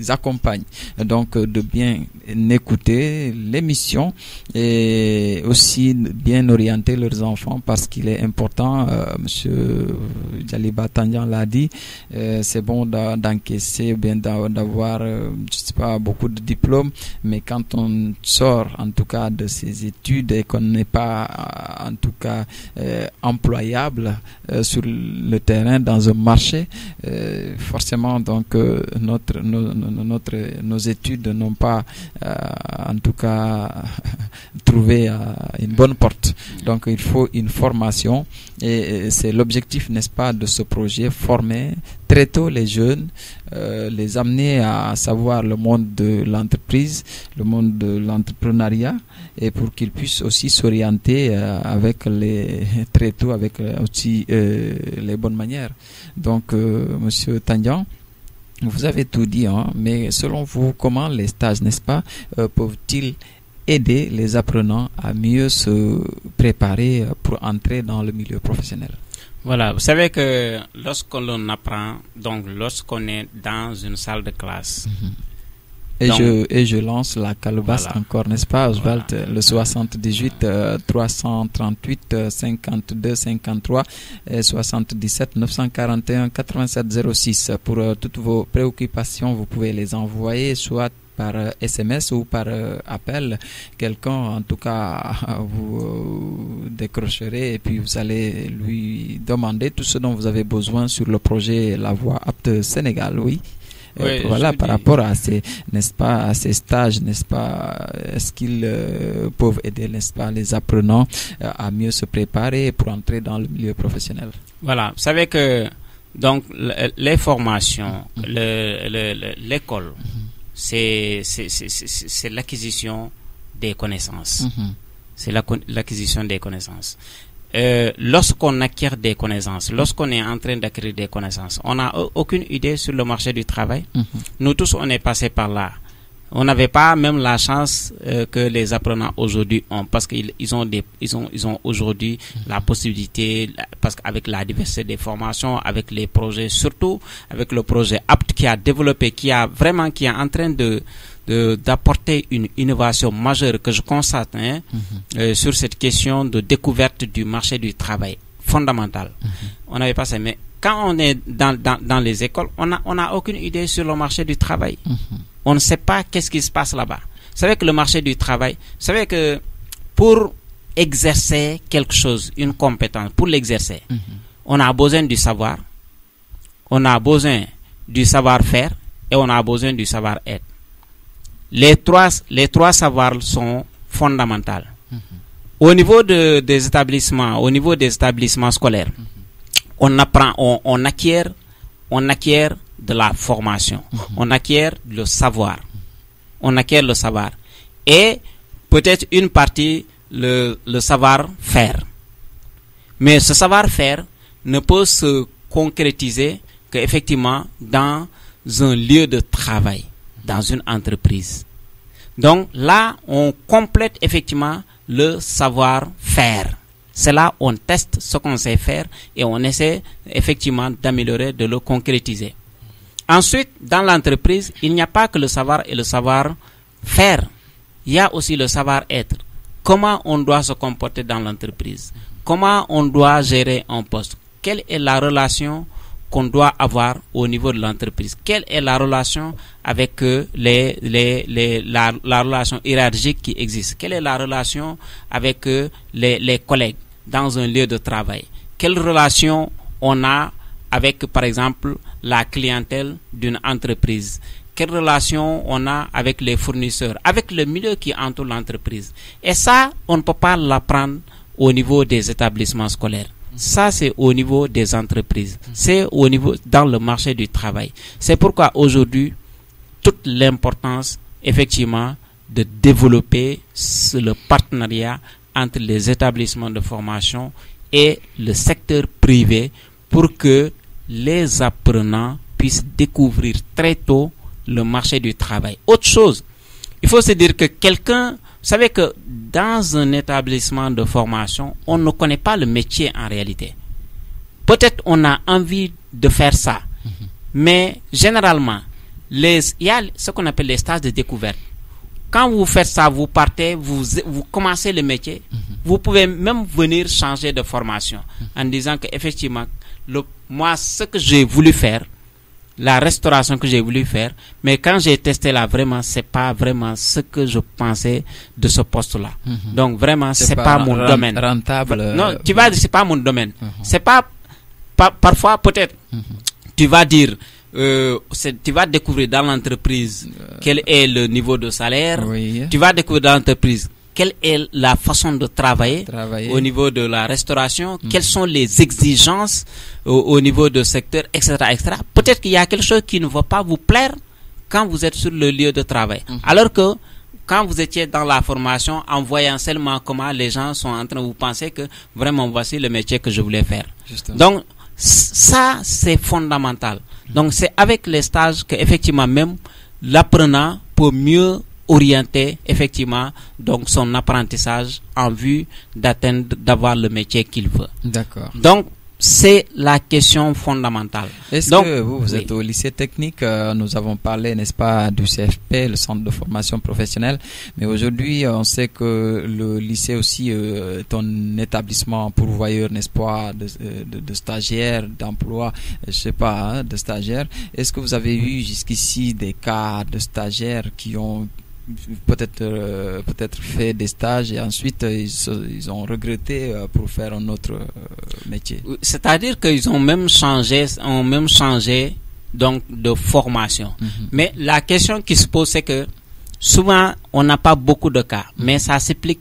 accompagnent, donc de bien écouter l'émission et aussi bien orienter leurs enfants parce qu'il est important, Monsieur Djaliba Tandian l'a dit, c'est bon d'encaisser, bien d'avoir, je sais pas, beaucoup de diplômes, mais quand on sort en tout cas de ces études et qu'on n'est pas en tout cas employable sur le terrain dans un marché, forcément donc nos études n'ont pas en tout cas trouvé une bonne porte. Donc il faut une formation et c'est l'objectif, n'est-ce pas, de ce projet, former très tôt les jeunes, les amener à savoir le monde de l'entreprise, le monde de l'entrepreneuriat, et pour qu'ils puissent aussi s'orienter très tôt avec aussi les bonnes manières. Donc, Monsieur Tandian, vous avez tout dit, hein, mais selon vous, comment les stages, n'est-ce pas, peuvent-ils aider les apprenants à mieux se préparer pour entrer dans le milieu professionnel? Voilà, vous savez que lorsqu'on apprend, donc lorsqu'on est dans une salle de classe, et je lance la calebasse, voilà, encore, n'est-ce pas, Oswald, voilà, le 78 338 52 53 et 77 941 87 06. Pour toutes vos préoccupations, vous pouvez les envoyer soit par SMS ou par appel. Quelqu'un, en tout cas, vous décrocherez et puis vous allez lui demander tout ce dont vous avez besoin sur le projet La Voix Apte Sénégal. Oui. Oui, voilà, par rapport à ces, n'est-ce pas, à ces stages, n'est-ce pas, est-ce qu'ils peuvent aider, n'est-ce pas, les apprenants à mieux se préparer pour entrer dans le milieu professionnel? Voilà, vous savez que donc les formations, l'école, c'est l'acquisition des connaissances. C'est l'acquisition des connaissances. Lorsqu'on acquiert des connaissances, lorsqu'on est en train d'acquérir des connaissances, on n'a aucune idée sur le marché du travail. Nous tous, on est passés par là. On n'avait pas même la chance que les apprenants aujourd'hui ont, parce qu'ils ont aujourd'hui la possibilité, parce qu'avec la diversité des formations, avec les projets, surtout avec le projet APT qui a développé, qui est en train d'apporter une innovation majeure que je constate sur cette question de découverte du marché du travail fondamentale. On n'avait pas ça, mais quand on est dans les écoles, on n'a aucune idée sur le marché du travail. On ne sait pas qu'est-ce qui se passe là-bas. Vous savez que le marché du travail, vous savez que pour exercer quelque chose, une compétence, pour l'exercer, on a besoin du savoir, on a besoin du savoir-faire et on a besoin du savoir-être. Les trois savoirs sont fondamentaux. Au niveau des établissements scolaires, on acquiert de la formation, on acquiert le savoir, et peut-être une partie le savoir-faire. Mais ce savoir-faire ne peut se concrétiser qu'effectivement dans un lieu de travail, dans une entreprise. Donc là, on complète effectivement le savoir-faire. C'est là où on teste ce qu'on sait faire et on essaie effectivement d'améliorer, de le concrétiser. Ensuite, dans l'entreprise, il n'y a pas que le savoir et le savoir-faire. Il y a aussi le savoir-être. Comment on doit se comporter dans l'entreprise? Comment on doit gérer un poste? Quelle est la relation qu'on doit avoir au niveau de l'entreprise. Quelle est la relation avec la relation hiérarchique qui existe? Quelle est la relation avec les collègues dans un lieu de travail? Quelle relation on a avec, par exemple, la clientèle d'une entreprise? Quelle relation on a avec les fournisseurs, avec le milieu qui entoure l'entreprise? Et ça, on ne peut pas l'apprendre au niveau des établissements scolaires. Ça, c'est au niveau des entreprises. C'est au niveau, dans le marché du travail. C'est pourquoi aujourd'hui, toute l'importance, effectivement, de développer le partenariat entre les établissements de formation et le secteur privé pour que les apprenants puissent découvrir très tôt le marché du travail. Autre chose, il faut se dire que quelqu'un, vous savez que dans un établissement de formation, on ne connaît pas le métier en réalité. Peut-être on a envie de faire ça, mais généralement, il y a ce qu'on appelle les stages de découverte. Quand vous faites ça, vous partez, vous commencez le métier, vous pouvez même venir changer de formation en disant que effectivement, moi, ce que j'ai voulu faire, la restauration que j'ai voulu faire, mais quand j'ai testé là, vraiment, c'est pas vraiment ce que je pensais de ce poste-là. Donc vraiment, c'est pas mon domaine. Rentable. Non, tu vas dire c'est pas mon domaine. C'est pas parfois peut-être. Tu vas dire, tu vas découvrir dans l'entreprise quel est le niveau de salaire. Oui. Tu vas découvrir dans l'entreprise quelle est la façon de travailler. Au niveau de la restauration, quelles sont les exigences au niveau du secteur, etc., etc. Peut-être qu'il y a quelque chose qui ne va pas vous plaire quand vous êtes sur le lieu de travail. Alors que quand vous étiez dans la formation, en voyant seulement comment les gens sont en train de vous penser que vraiment voici le métier que je voulais faire. Justement. Donc ça, c'est fondamental. Donc c'est avec les stages que effectivement même l'apprenant peut mieux orienter effectivement donc son apprentissage en vue d'avoir le métier qu'il veut. D'accord. Donc c'est la question fondamentale. Est-ce que vous êtes au lycée technique? Nous avons parlé, n'est-ce pas, du CFP, le centre de formation professionnelle. Mais aujourd'hui, on sait que le lycée aussi est un établissement pourvoyeur, n'est-ce pas, de stagiaires, d'emploi, je sais pas, de stagiaires. Est-ce que vous avez eu jusqu'ici des cas de stagiaires qui ont peut-être fait des stages et ensuite ils ont regretté pour faire un autre métier? C'est-à-dire qu'ils ont même changé donc de formation. Mais la question qui se pose, c'est que souvent on n'a pas beaucoup de cas, mais ça s'explique.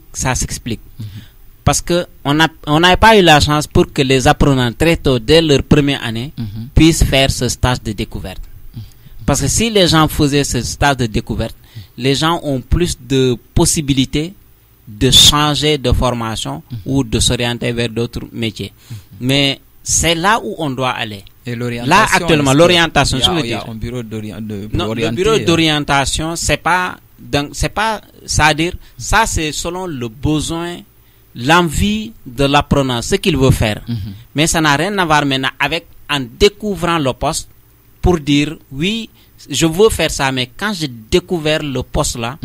Parce que on n'a pas eu la chance pour que les apprenants très tôt, dès leur première année, puissent faire ce stage de découverte. Parce que si les gens faisaient ce stage de découverte, les gens ont plus de possibilités de changer de formation ou de s'orienter vers d'autres métiers. Mais c'est là où on doit aller. Et l'orientation, là, actuellement, l'orientation, je veux dire. Il y a un bureau d'orientation. Non, le bureau d'orientation, c'est-à-dire, ça c'est selon le besoin, l'envie de l'apprenant, ce qu'il veut faire. Mais ça n'a rien à voir maintenant avec, en découvrant le poste, pour dire, oui, je veux faire ça, mais quand j'ai découvert le poste-là,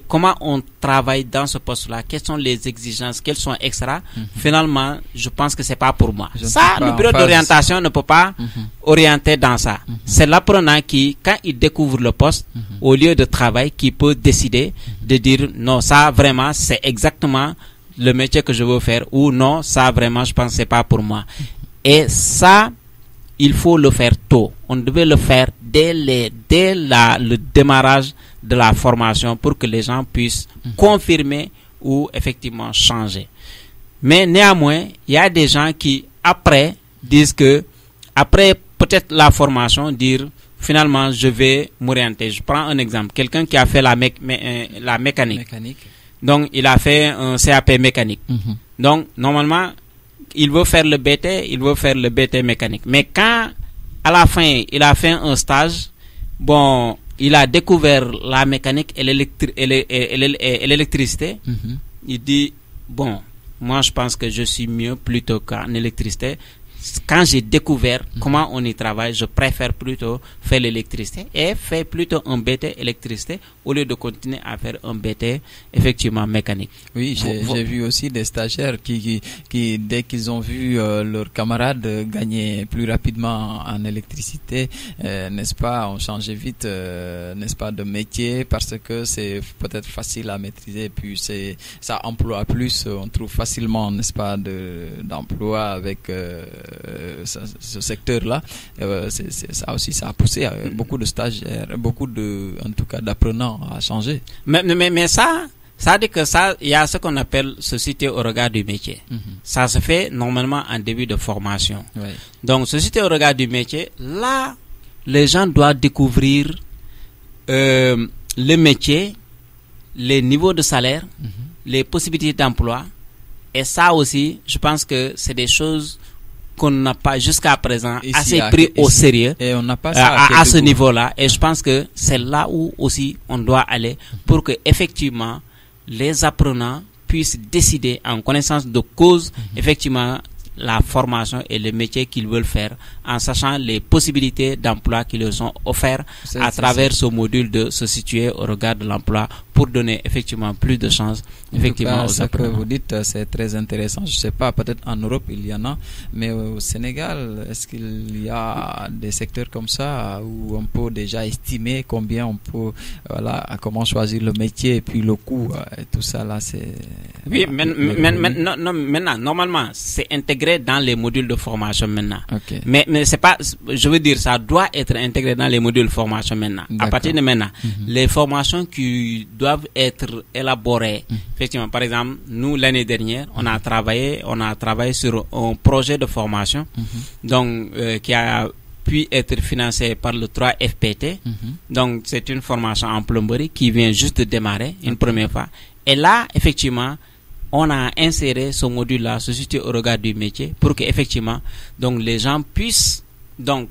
comment on travaille dans ce poste-là, quelles sont les exigences, quelles sont extra, finalement, je pense que c'est pas pour moi. Ça, le bureau d'orientation ne peut pas orienter dans ça. C'est l'apprenant qui, quand il découvre le poste, au lieu de travail, qui peut décider de dire, non, ça vraiment, c'est exactement le métier que je veux faire, ou non, ça vraiment, je pense que c'est pas pour moi. Et ça, il faut le faire tôt. On devait le faire dès le démarrage de la formation pour que les gens puissent confirmer ou effectivement changer. Mais néanmoins, il y a des gens qui, après, disent que, après peut-être la formation, dire finalement je vais m'orienter. Je prends un exemple. Quelqu'un qui a fait la mécanique. Donc, il a fait un CAP mécanique. Donc, normalement, il veut faire le BT mécanique. Mais quand, à la fin, il a fait un stage, bon, il a découvert la mécanique et l'électricité. Il dit, bon, moi je pense que je suis mieux plutôt qu'en électricité. quand j'ai découvert comment on y travaille, je préfère plutôt faire l'électricité et faire plutôt un BT électricité au lieu de continuer à faire un BT effectivement mécanique. Oui, j'ai vu aussi des stagiaires qui dès qu'ils ont vu leurs camarades gagner plus rapidement en électricité, n'est-ce pas, ont changé vite, n'est-ce pas, de métier parce que c'est peut-être facile à maîtriser, puis ça emploie plus, on trouve facilement, n'est-ce pas, d'emploi avec ce secteur-là. Ça aussi, ça a poussé beaucoup de stagiaires, en tout cas d'apprenants à changer. Mais ça dit que ça, il y a ce qu'on appelle société au regard du métier. Ça se fait normalement en début de formation. Oui. Donc, société au regard du métier, là, les gens doivent découvrir le métier, les niveaux de salaire, les possibilités d'emploi. Et ça aussi, je pense que c'est des choses qu'on n'a pas jusqu'à présent assez pris au sérieux et on n'a pas ça à ce niveau-là. Et je pense que c'est là où aussi on doit aller pour que effectivement les apprenants puissent décider en connaissance de cause effectivement la formation et le métier qu'ils veulent faire en sachant les possibilités d'emploi qui leur sont offertes à travers ce module de se situer au regard de l'emploi pour donner effectivement plus de chances effectivement aux apprenants. Ce que vous dites, c'est très intéressant. Je sais pas, peut-être en Europe il y en a, mais au Sénégal, est-ce qu'il y a des secteurs comme ça où on peut déjà estimer combien on peut, comment choisir le métier et puis le coût et tout ça là, c'est... Oui, maintenant, normalement, c'est intégré dans les modules de formation maintenant. Okay. Mais c'est pas, je veux dire, ça doit être intégré dans les modules de formation maintenant. À partir de maintenant, les formations qui doivent être élaborées, effectivement, par exemple, nous, l'année dernière, on a travaillé sur un projet de formation, donc, qui a pu être financé par le 3FPT. Donc, c'est une formation en plomberie qui vient juste de démarrer une première fois. Et là, effectivement, on a inséré ce module-là, se situer au regard du métier, pour que effectivement, donc les gens puissent, donc,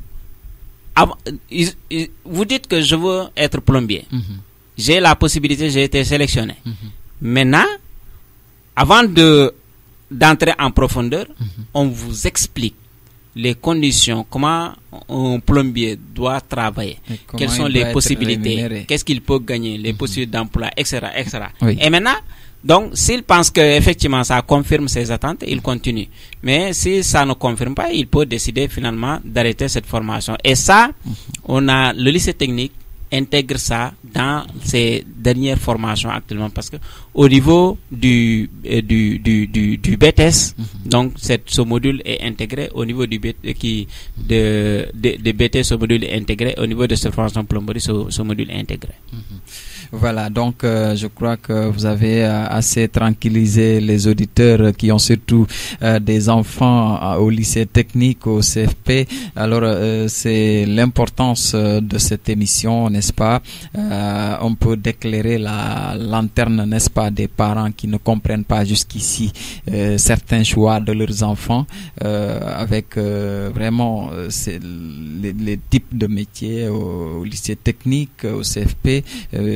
vous dites que je veux être plombier. J'ai la possibilité, j'ai été sélectionné. Maintenant, avant d'entrer en profondeur, on vous explique les conditions, comment un plombier doit travailler, quelles sont les possibilités, qu'est-ce qu'il peut gagner, les possibilités d'emploi, etc., etc. Oui. Et maintenant, donc, s'il pense que effectivement ça confirme ses attentes, il continue. Mais si ça ne confirme pas, il peut décider finalement d'arrêter cette formation. Et ça, le lycée technique intègre ça dans ses dernières formations actuellement, parce que au niveau du BTS, donc ce module est intégré au niveau du BTS, ce module est intégré au niveau de cette formation plomberie, ce module est intégré. Voilà, donc je crois que vous avez assez tranquillisé les auditeurs qui ont surtout des enfants au lycée technique, au CFP. Alors c'est l'importance de cette émission, n'est-ce pas? On peut déclairer la lanterne, n'est-ce pas, des parents qui ne comprennent pas jusqu'ici certains choix de leurs enfants avec vraiment les types de métiers au lycée technique, au CFP.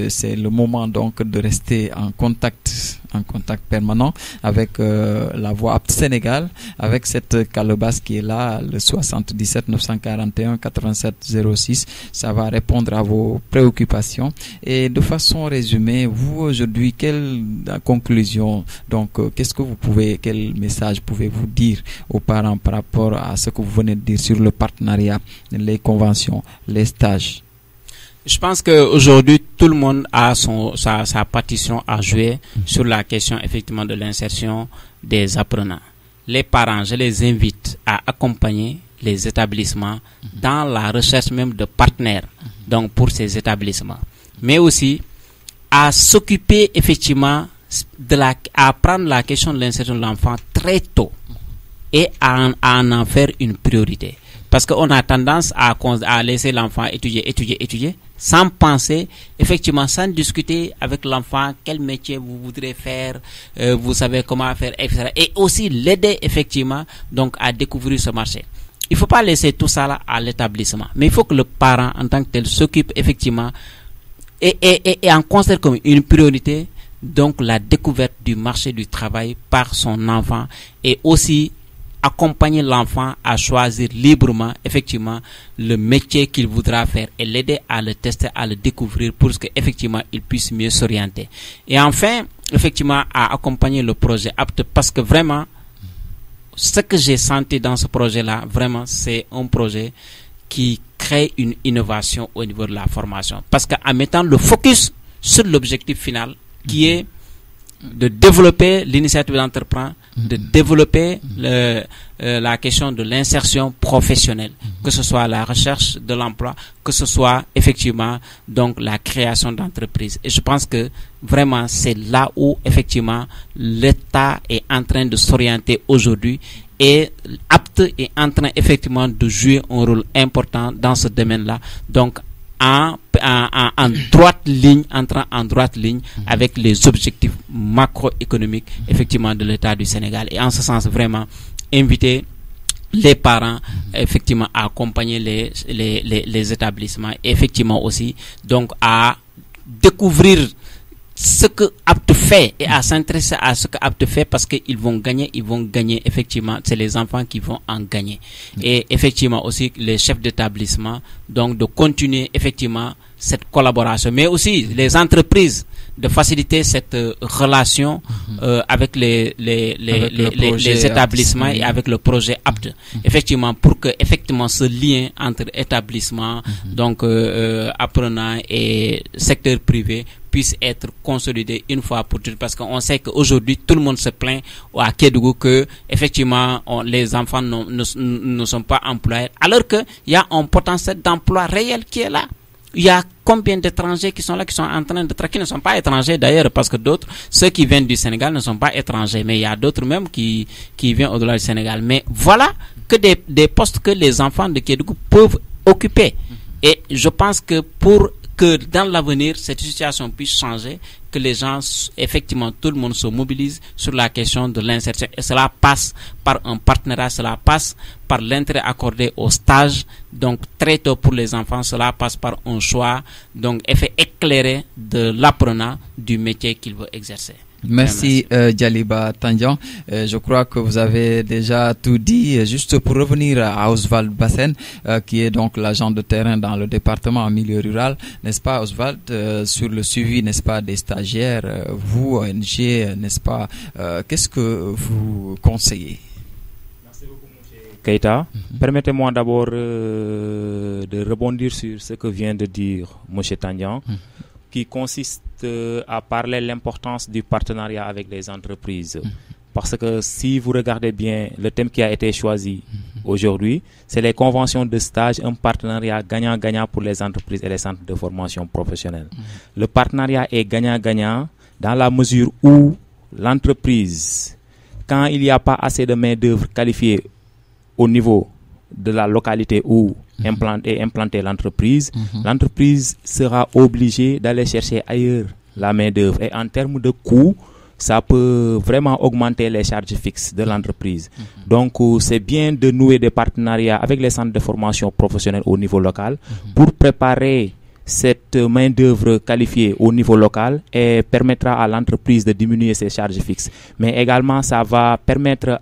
C'est le moment donc de rester en contact permanent avec la Voix Apte Sénégal, avec cette calebasse qui est là, le 77 941 87 06. Ça va répondre à vos préoccupations. Et de façon résumée, vous aujourd'hui, quelle conclusion, donc quel message pouvez-vous dire aux parents par rapport à ce que vous venez de dire sur le partenariat, les conventions, les stages? Je pense qu'aujourd'hui, tout le monde a sa partition à jouer sur la question effectivement de l'insertion des apprenants. Les parents, je les invite à accompagner les établissements dans la recherche même de partenaires, donc pour ces établissements, mais aussi à s'occuper effectivement à prendre la question de l'insertion de l'enfant très tôt et à en faire une priorité. Parce qu'on a tendance à laisser l'enfant étudier, sans penser, effectivement, sans discuter avec l'enfant quel métier vous voudrez faire, vous savez comment faire, etc. Et aussi l'aider, effectivement, donc à découvrir ce marché. Il ne faut pas laisser tout ça là à l'établissement, mais il faut que le parent, en tant que tel, s'occupe, effectivement, et en considère comme une priorité, donc la découverte du marché du travail par son enfant, et aussi accompagner l'enfant à choisir librement, effectivement, le métier qu'il voudra faire et l'aider à le tester, à le découvrir pour que, effectivement, il puisse mieux s'orienter. Et enfin, effectivement, à accompagner le projet apte, parce que vraiment, ce que j'ai senti dans ce projet-là, vraiment, c'est un projet qui crée une innovation au niveau de la formation. Parce qu'en mettant le focus sur l'objectif final, qui est de développer l'initiative d'entreprendre, de développer la question de l'insertion professionnelle, que ce soit la recherche de l'emploi, que ce soit effectivement donc la création d'entreprises. Et je pense que vraiment c'est là où effectivement l'État est en train de s'orienter aujourd'hui et apte et en train effectivement de jouer un rôle important dans ce domaine-là. Donc en droite ligne, entrant en droite ligne avec les objectifs macroéconomiques effectivement de l'État du Sénégal. Et en ce sens, vraiment, inviter les parents effectivement à accompagner les établissements et effectivement aussi donc à découvrir ce que Apte fait et à s'intéresser à ce que Apte fait parce qu'ils vont gagner effectivement, c'est les enfants qui vont en gagner. Et effectivement aussi les chefs d'établissement donc de continuer effectivement cette collaboration, mais aussi les entreprises de faciliter cette relation avec les établissements et avec le projet Apte. Effectivement, pour que effectivement ce lien entre établissements, donc apprenants et secteur privé puisse être consolidé une fois pour toutes, parce qu'on sait qu'aujourd'hui tout le monde se plaint à Kédougou que effectivement les enfants ne sont pas employés, alors que il y a un potentiel d'emploi réel qui est là. Il y a combien d'étrangers qui sont là, qui sont en train de travailler, qui ne sont pas étrangers d'ailleurs, parce que d'autres, ceux qui viennent du Sénégal ne sont pas étrangers, mais il y a d'autres même qui viennent au-delà du Sénégal. Mais voilà que des postes que les enfants de Kédougou peuvent occuper. Et je pense que pour que dans l'avenir, cette situation puisse changer, que les gens, effectivement, tout le monde se mobilise sur la question de l'insertion. Et cela passe par un partenariat, cela passe par l'intérêt accordé au stage. Donc, très tôt pour les enfants, cela passe par un choix, donc, effet éclairé de l'apprenant du métier qu'il veut exercer. Merci Djaliba Tandian. Je crois que vous avez déjà tout dit. Juste pour revenir à Oswald Bassen, qui est donc l'agent de terrain dans le département en milieu rural, n'est-ce pas Oswald, sur le suivi, n'est-ce pas, des stagiaires, vous, ONG, n'est-ce pas, qu'est-ce que vous conseillez? Merci beaucoup, M. Keita. Permettez-moi d'abord de rebondir sur ce que vient de dire M. Tandian, qui consiste à parler de l'importance du partenariat avec les entreprises. Parce que si vous regardez bien le thème qui a été choisi aujourd'hui, c'est les conventions de stage, un partenariat gagnant-gagnant pour les entreprises et les centres de formation professionnelle. Le partenariat est gagnant-gagnant dans la mesure où l'entreprise, quand il n'y a pas assez de main-d'œuvre qualifiée au niveau de la localité où implanter l'entreprise, l'entreprise sera obligée d'aller chercher ailleurs la main-d'œuvre. Et en termes de coûts, ça peut vraiment augmenter les charges fixes de l'entreprise. Donc, c'est bien de nouer des partenariats avec les centres de formation professionnelle au niveau local pour préparer cette main-d'œuvre qualifiée au niveau local et permettra à l'entreprise de diminuer ses charges fixes. Mais également, ça va permettre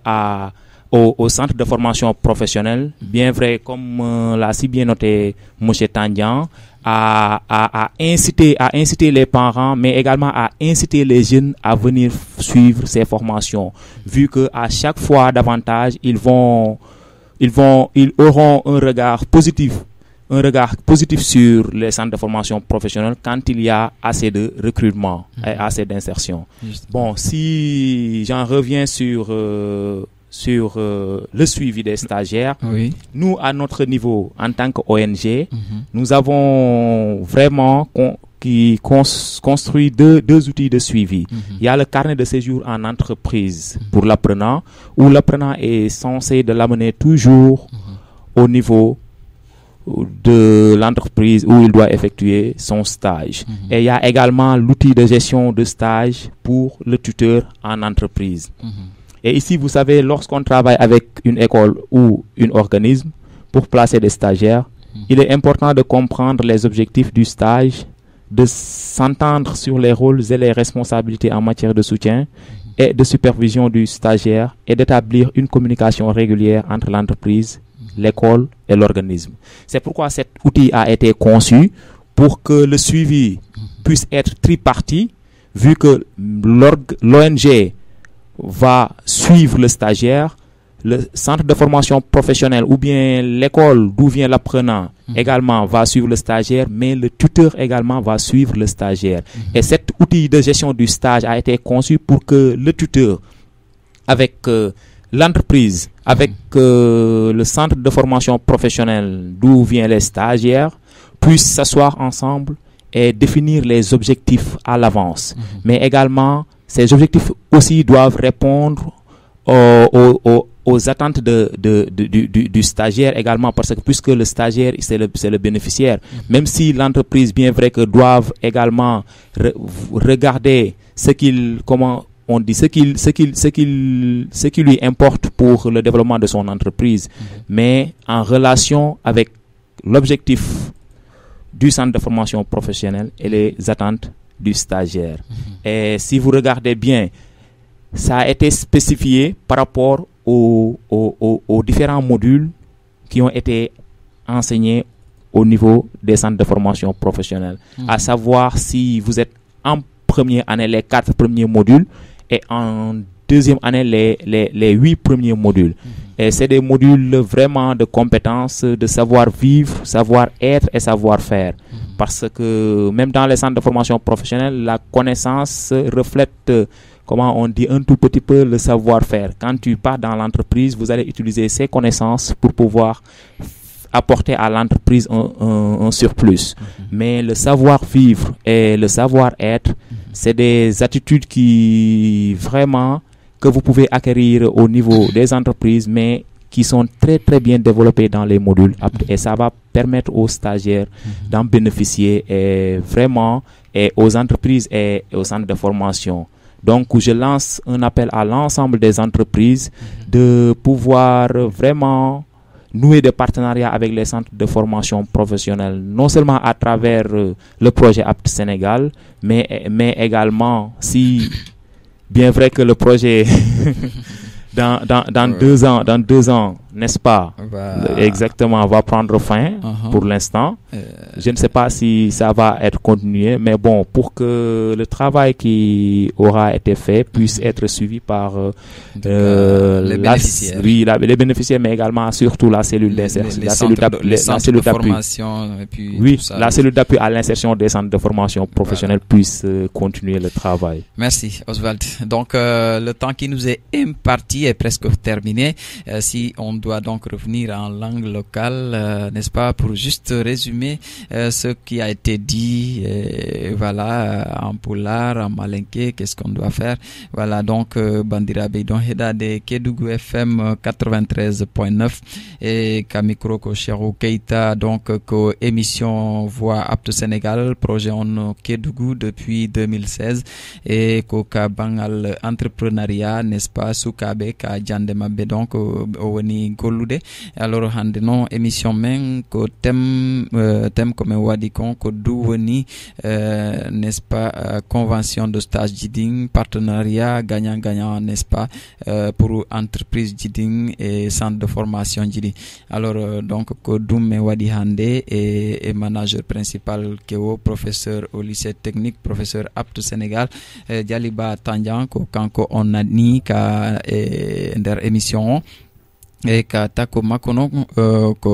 au centre de formation professionnelle, bien vrai, comme l'a si bien noté M. Tandian, à inciter les parents, mais également à inciter les jeunes à venir suivre ces formations, vu que à chaque fois davantage ils auront un regard positif sur les centres de formation professionnelle quand il y a assez de recrutement et assez d'insertion. Bon, si j'en reviens sur le suivi des stagiaires, nous, à notre niveau, en tant qu'ONG, nous avons vraiment construit deux outils de suivi. Il y a le carnet de séjour en entreprise pour l'apprenant, où l'apprenant est censé de l'amener toujours au niveau de l'entreprise où il doit effectuer son stage. Et il y a également l'outil de gestion de stage pour le tuteur en entreprise. Et ici, vous savez, lorsqu'on travaille avec une école ou un organisme pour placer des stagiaires, il est important de comprendre les objectifs du stage, de s'entendre sur les rôles et les responsabilités en matière de soutien et de supervision du stagiaire et d'établir une communication régulière entre l'entreprise, l'école et l'organisme. C'est pourquoi cet outil a été conçu pour que le suivi puisse être tripartite, vu que l'ONG va suivre le stagiaire, le centre de formation professionnelle ou bien l'école d'où vient l'apprenant également va suivre le stagiaire, mais le tuteur également va suivre le stagiaire. Et cet outil de gestion du stage a été conçu pour que le tuteur, avec l'entreprise, avec le centre de formation professionnelle d'où viennent les stagiaires, puissent s'asseoir ensemble et définir les objectifs à l'avance. Mais également, ces objectifs aussi doivent répondre aux attentes du stagiaire également, parce que puisque le stagiaire c'est le bénéficiaire, même si l'entreprise, bien vrai que doivent également regarder ce qu'il ce qui lui importe pour le développement de son entreprise, mais en relation avec l'objectif du centre de formation professionnelle et les attentes du stagiaire. Et si vous regardez bien, ça a été spécifié par rapport aux différents modules qui ont été enseignés au niveau des centres de formation professionnelle. À savoir, si vous êtes en première année, les 4 premiers modules, et en deuxième année, les 8 premiers modules. Et c'est des modules vraiment de compétences, de savoir-vivre, savoir-être et savoir-faire. Parce que même dans les centres de formation professionnelle, la connaissance reflète, comment on dit, un tout petit peu le savoir-faire. Quand tu pars dans l'entreprise, vous allez utiliser ces connaissances pour pouvoir apporter à l'entreprise un surplus. Mais le savoir-vivre et le savoir-être, c'est des attitudes que vous pouvez acquérir au niveau des entreprises, mais qui sont très très bien développées dans les modules. Et ça va permettre aux stagiaires d'en bénéficier et aux entreprises et aux centres de formation. Donc, je lance un appel à l'ensemble des entreprises de pouvoir vraiment nouer des partenariats avec les centres de formation professionnelle, non seulement à travers le projet APT Sénégal, mais également, si bien vrai que le projet dans 2 ans, n'est-ce pas, exactement, va prendre fin pour l'instant. Je ne sais pas si ça va être continué, mais bon, pour que le travail qui aura été fait puisse être suivi par les bénéficiaires. Les bénéficiaires, mais également surtout la cellule d'insertion, la cellule d'appui, la cellule d'appui à l'insertion des centres de formation professionnelle puisse continuer le travail. Merci Oswald. Donc le temps qui nous est imparti est presque terminé. Si on doit donc revenir en langue locale, n'est-ce pas, pour juste résumer ce qui a été dit, en Pulaar, en Malinké, qu'est-ce qu'on doit faire. Voilà, donc Bandirabe don heda de Kédougou FM 93.9 et Kamikro ko Cheikhou Keita, donc ko émission Voix Apte Sénégal, projet on Kédougou depuis 2016 et ko ka bangal entrepreneuriat, n'est-ce pas, Soukabe ka jande mabbe, donc woni gollude. Alors hande non émission men ko thème comme wadi kon ko douwoni n'est-ce pas, convention de stage Jiding, partenariat gagnant-gagnant, n'est-ce pas, pour entreprise Jiding et centre de formation Jiding. Alors donc ko doume wadi hande et manager principal kewo professeur au lycée technique, professeur Apte Sénégal, Dialiba Tandian ko kanko on a ni ka der émission et ka tako makono ko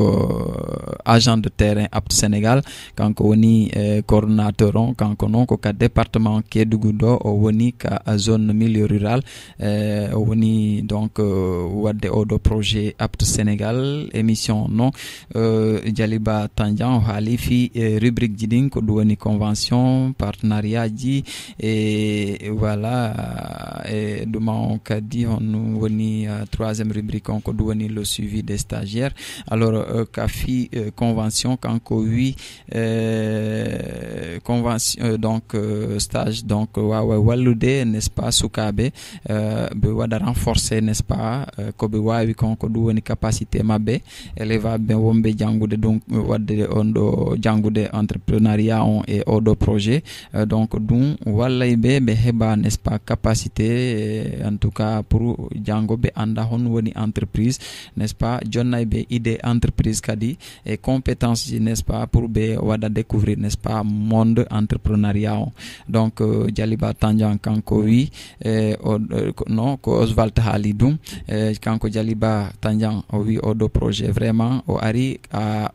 agent de terrain Apte Sénégal kanko woni coordinateur on kanko non ko ka département Kédougou do o woni ka zone milieu rural o woni donc wadde o do projet Apte Sénégal émission non Dialiba Tandian haali fi rubrique jidin ko du woni convention partenariat ji et voilà et duma on kadi on woni troisième rubrique on ko du woni le suivi des stagiaires. Alors kafi convention kanko wi convention donc stage donc wawa wallude n'est-ce pas sukabe be wada renforcer n'est-ce pas ko be wawi konko du woni capacité mabbe élève be wombe jangude donc wadde on do jangude entrepreneuriat on et odo projet donc dum wallay be heba n'est-ce pas capacité en tout cas pour jangobe anda hon woni entreprise n'est-ce pas jonnay be idée entreprise kadi et compétences n'est-ce pas pour be wada découvrir n'est-ce pas monde entrepreneuriat on. Donc Jaliba Tandian kanko wi non ko Oswald haali dum kanko Jaliba Tandian o wi odo projet vraiment o ari ka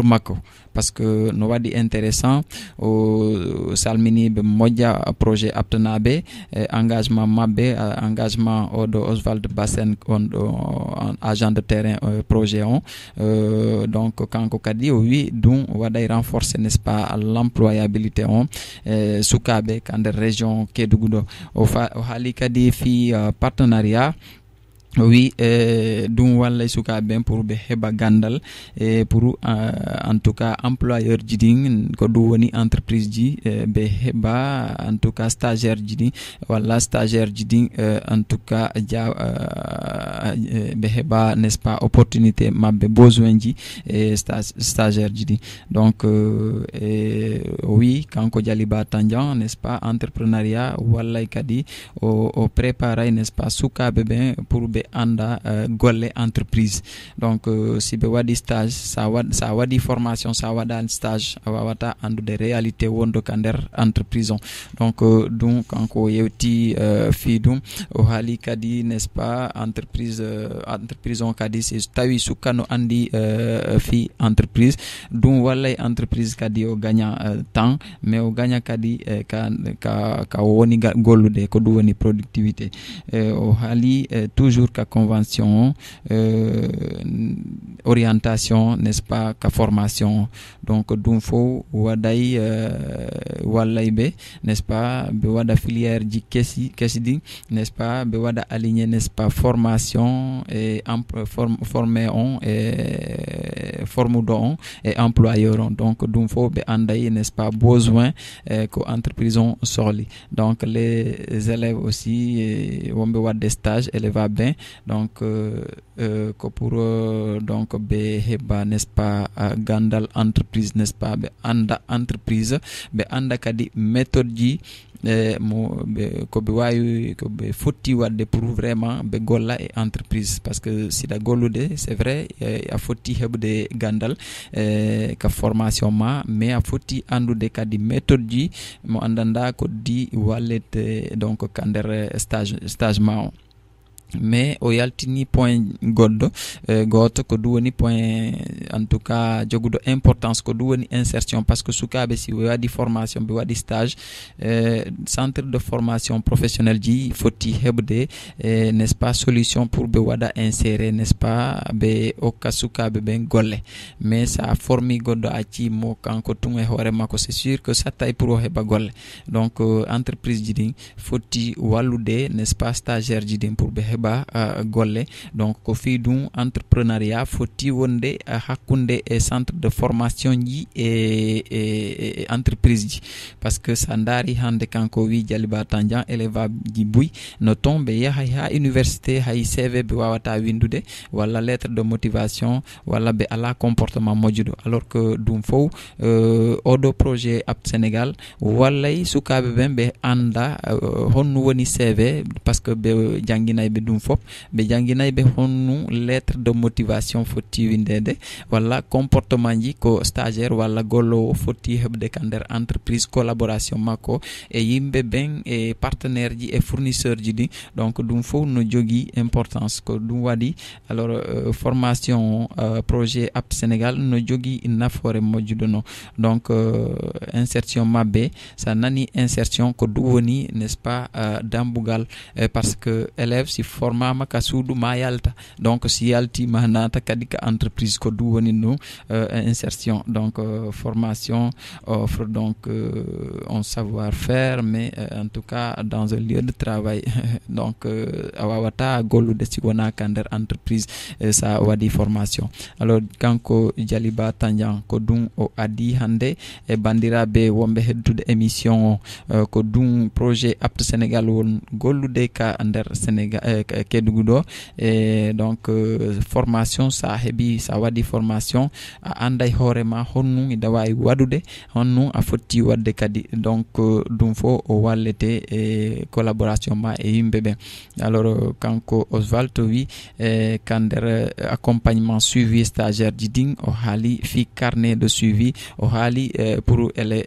makko parce que no wadi intéressant o salmini be modja projet aptenabe engagement mabbe engagement odo Oswald Bassen on agent de terrain projet on donc kanko kadi o wi dum waday renforcer n'est-ce pas l'employabilité on sukabe kande région Kédougou o haali kadi fi partenariat. Oui, dum walla suka ben pour be heba gandal et pour en tout cas employeur jiding ko du woni entreprise ji be heba en tout cas stagiaire jiding walla stagiaire jiding en tout cas be heba n'est-ce pas opportunité mabbe besoin ji et stagiaire jiding donc oui kanko Jaliba Tandian n'est-ce pas entrepreneuriat walla kadi o préparer n'est-ce pas suka be ben pour be anda golle entreprise donc si be wadi stage sa wadi formation sa wada stage wawata andude réalité wondo kander entreprise donc donc kanko yewti fidum o hali kadi n'est-ce pas entreprise on kadi c'est tawi sukano andi fi entreprise dum walla entreprise kadi o gagna temps mais o gagna kadi ka woni gollude ko du woni productivité o hali toujours ka convention orientation n'est-ce pas ka formation donc dum fo waday wallaybe n'est-ce pas be wada filière ji kesidi n'est-ce pas be wada aligné n'est-ce pas formation et formé on et formudon et employeur donc dum fo be anday n'est-ce pas besoin ko entreprise on sorli donc les élèves aussi wombe wade stage élève bien donc que pour donc be heba n'est-ce pas gandal entreprise n'est-ce pas be anda entreprise be anda kadi méthode ji mo ko be wawi ko be fotti wadde pour vraiment be golla et entreprise parce que si da gollude c'est vrai a fotti hebde gandal ka formation ma mais a fotti andude kadi méthode ji mo andanda ko di wallete donc kander stage ma mais o yaltini point goddo goto ko du woni point en tout cas jogudo importance ko du woni insertion parce que sukabe si wadi formation be wadi stage centre de formation professionnelle ji foti hebde n'est-ce pas solution pour be wada insérer n'est-ce pas be okka sukabe ben golle mais ça formi goddo acci mo kanko tun e hore mako c'est sûr que ça tay pour heba golle donc entreprise ji din foti wallude n'est-ce pas stagiaire ji din pour be golle donc ko fi dum entrepreneuriat foti wonde hakkunde e centre de formation ji et entreprise ji parce que ça ndari hande kanko wi Jaliba Tandian élève ji buy no tombe yahay ha université hay CV be wawata windude wala lettre de motivation wala be ala comportement mojudo alors que dum fo odo projet app Sénégal wallay sukabe ben be anda honnu woni CV parce que be janginay be dum fop be janginay be honnu lettre de motivation foti windede wala comportement ji ko stagiaire wala gollo foti hebde kander entreprise collaboration mako e yimbe ben e partenaire ji e fournisseur ji di donc dum fo no jogi importance ko dum wadi alors formation projet app Sénégal no jogi nafore mojudo no donc insertion mabbe ça nani insertion ko du woni n'est-ce pas dambugal parce que élève si formama ka suudu ma yalta donc si yalti ma nata kadi ka entreprise ko du woni no insertion donc formation offre donc un savoir-faire mais en tout cas dans un lieu de travail donc awawata gollude sigona ka nder entreprise sa wadi formation. Alors kanko Jaliba Tandian ko dum o adi hande e bandirabe wombe heddude émission ko dum projet Apte Sénégal won gollude ka nder Sénégal Kédougou do et donc formation sa hebi sa wadi formation a anday horema honnu ida wawi wadude honnu a fotti wadde kadi donc dum fo o wallete e collaboration ma e yimbe ben. Alors kanko Oswald wi kander accompagnement suivi stagiaire diding o hali fi carnet de suivi o hali pour elle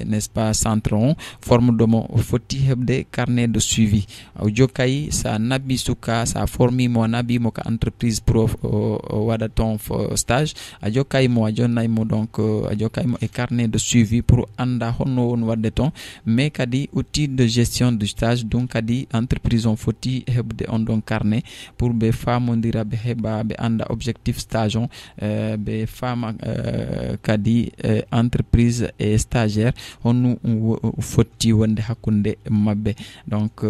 n'est-ce pas centre on forme de mo fotti hebde carnet de suivi o jokay sa nabi suka sa formi mo nabi mo ka entreprise prof o wada ton stage a jokay mo a jonnay mo donc a jokay mo e carnet de suivi pour anda honno won wadde ton mais kadi outil de gestion du stage donc kadi entreprise on foti hebde on don carnet pour be famondira be heba be anda objectif stage on be fama kadi entreprise et stagiaire on foti wonde hakkunde mabbe donc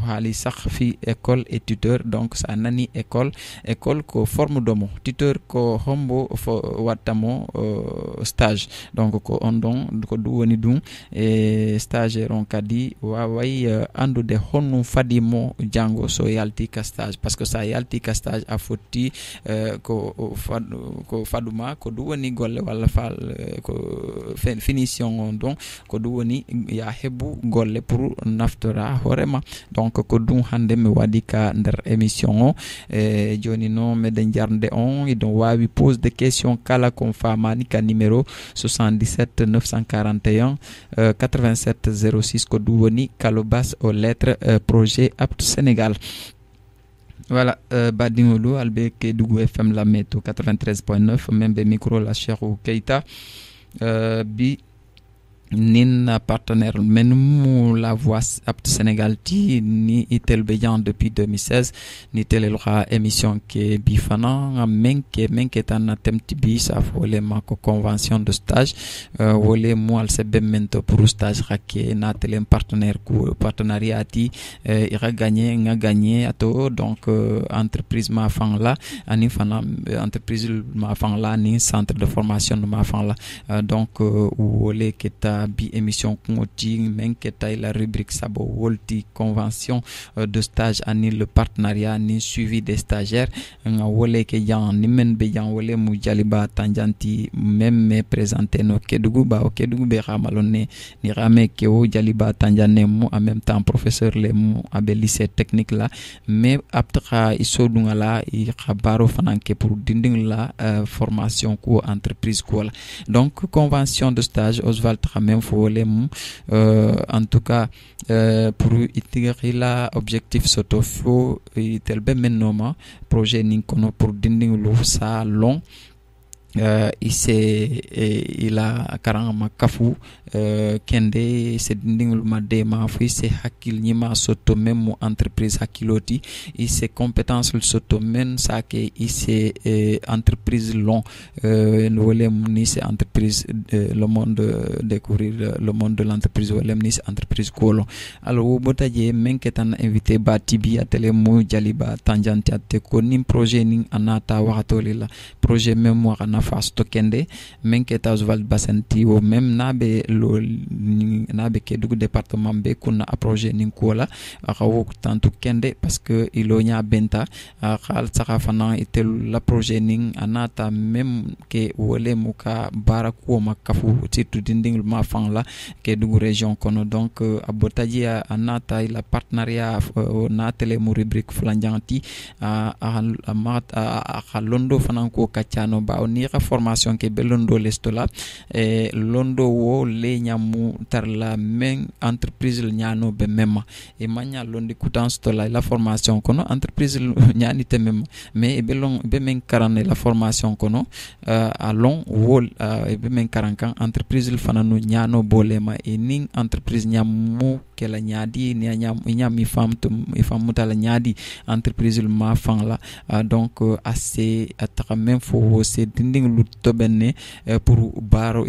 hali sax fi école et tuteur donc sa nani école ko forme domo tuteur ko hombo fo wattamo stage donc ko on don ko du woni dum e stagiaire on kadi way andude honnu fadimo jango so yalti ka stage parce que sa yalti ka stage a foti ko faduma ko du woni golle walla fal ko finition on donc ko du woni ya hebu golle pour naftora horema donc ko dum hande mi wadi ka nder émission o joni no meden jarnde on idon wawi pose des questions kala kon famani ka numéro 77 941 87 06 ko du woni kalobas aux lettres projet Apte Sénégal. Voilà, Badingolo albe Kédougou FM la meto 93.9 même be micro la Cheikhou Keita bi nin partenaire menmu la voix Apte Sénégal ti ni itel beyan depuis 2016 ni telelra émission ke bifana menke tan temti bi sa fole ma ko convention de stage wole mo al se bemento pour stage raké na telen partenaire ko partenariat ti ira gagner ato donc entreprise ma fan la ani fana entreprise ma fan la ni centre de formation ma fan la donc wole keta bi émission kongoti menketa la rubrique sabo wolti convention de stage ani le partenariat ni suivi des stagiaires nga wole ke yan ni men be yan wole mu Jaliba Tandianti même me présenter no Kédougou ba o Kédougou be ramalone ni rame ke o Jaliba Tandiane mu en même temps professeur le mu abe lycée technique là mais aptra isodunga la i khabaro fananke pour dinding la formation ko entreprise ko la donc convention de stage Oswald même faut en tout cas pour intégrer la objectif sotofo telbe menoma projet ninkono pour dinding lo sa long il a karama kafu kende se dingul madde ma fu se hakil nyima soto même entreprise hakiloti il se compétence le soto men ça que il se entreprise long wolem ni se entreprise le monde découvrir le monde de l'entreprise wolem ni se entreprise kolo alors wo botaje menketan invité batibi atele mo Jaliba Tandianti atte ko nim projet ning anata waxatolila projet mémoire ana fasto kende menketa Oswald Basanti wo même nabe lo nabe Kédougou département be kuna projet nin kola akawo tantu kende parce que ilonya benta khal saka fana itel la projet nin anata même ke wole muka baraku makafu titu dinding ma fan la Kédougou région kono donc abotaji anata la partenariat na tele mu rubrique flanjanti a londo fana ko katiano ba onir ka formation ke belondo lestola e londo wo le nyamu tar la men entreprise le nyano be mema e manya londi kutans to la formation kono entreprise nyani te mema mais e belon be men karane la formation kono a long wol e be men karankan entreprise le fananu nyano bolema e ning entreprise nyamu ke la nyadi ni nyami fam to mutala nyadi entreprise le ma fan la donc assez ataka même fo c'est dinding lu to benne pour baro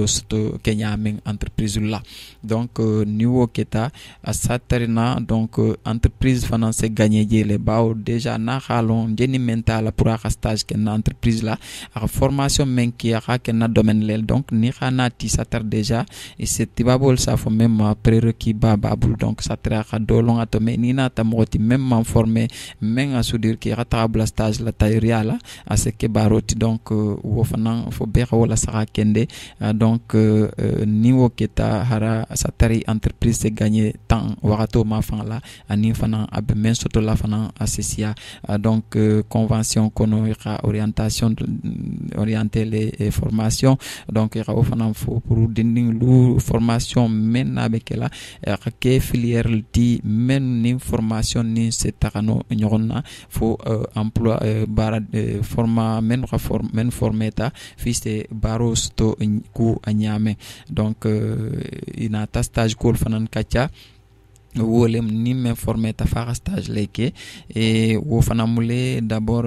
sto kenya men entreprise la donc niveau keta asatarina donc entreprise finance gagner les bao déjà na halon jeni mental pour un stage que na entreprise la formation men qui a que na domaine lel donc ni xana ti satar déjà et c'est tibabol ça faut même prérequis babul donc ça tra dolon atome ni na tamoti même formé men à soudir qui ratable stage la tayria la à ce que baroti donc wo fanan fo be wala saka kende donc niveau keta hara satari entreprise se gagner temps warato ma fan la ani fanan ab men soto la fanan assesia donc convention kono orientation orienter les formations donc ira o fanan fo pour dinding lu formation men avec la ke filière ti men ni formation ni setakano ñorna fo emploi bara forma men formeta fiste baros to ku anyame donc ina ta stage ko fanan kacha wolem ni me formé ta faire stage leke et wo fanamule d'abord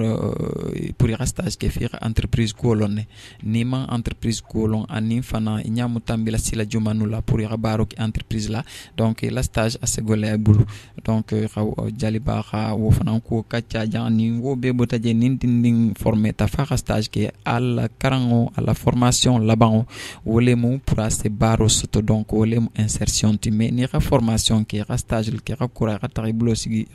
pour y stage ke faire entreprise kolone ni man entreprise kolon ani fana nyamu tambila sila jumanula pour y baro entreprise la donc la stage a segole bulu donc jaliba kha wo fanan ko kacha jani wo be botaje nin dinding formé ta faire stage ke al karango à la formation laban wolemu pour se baro soto donc wolemu insertion ti me ni formation ke stage qui rakura ratariblo sigi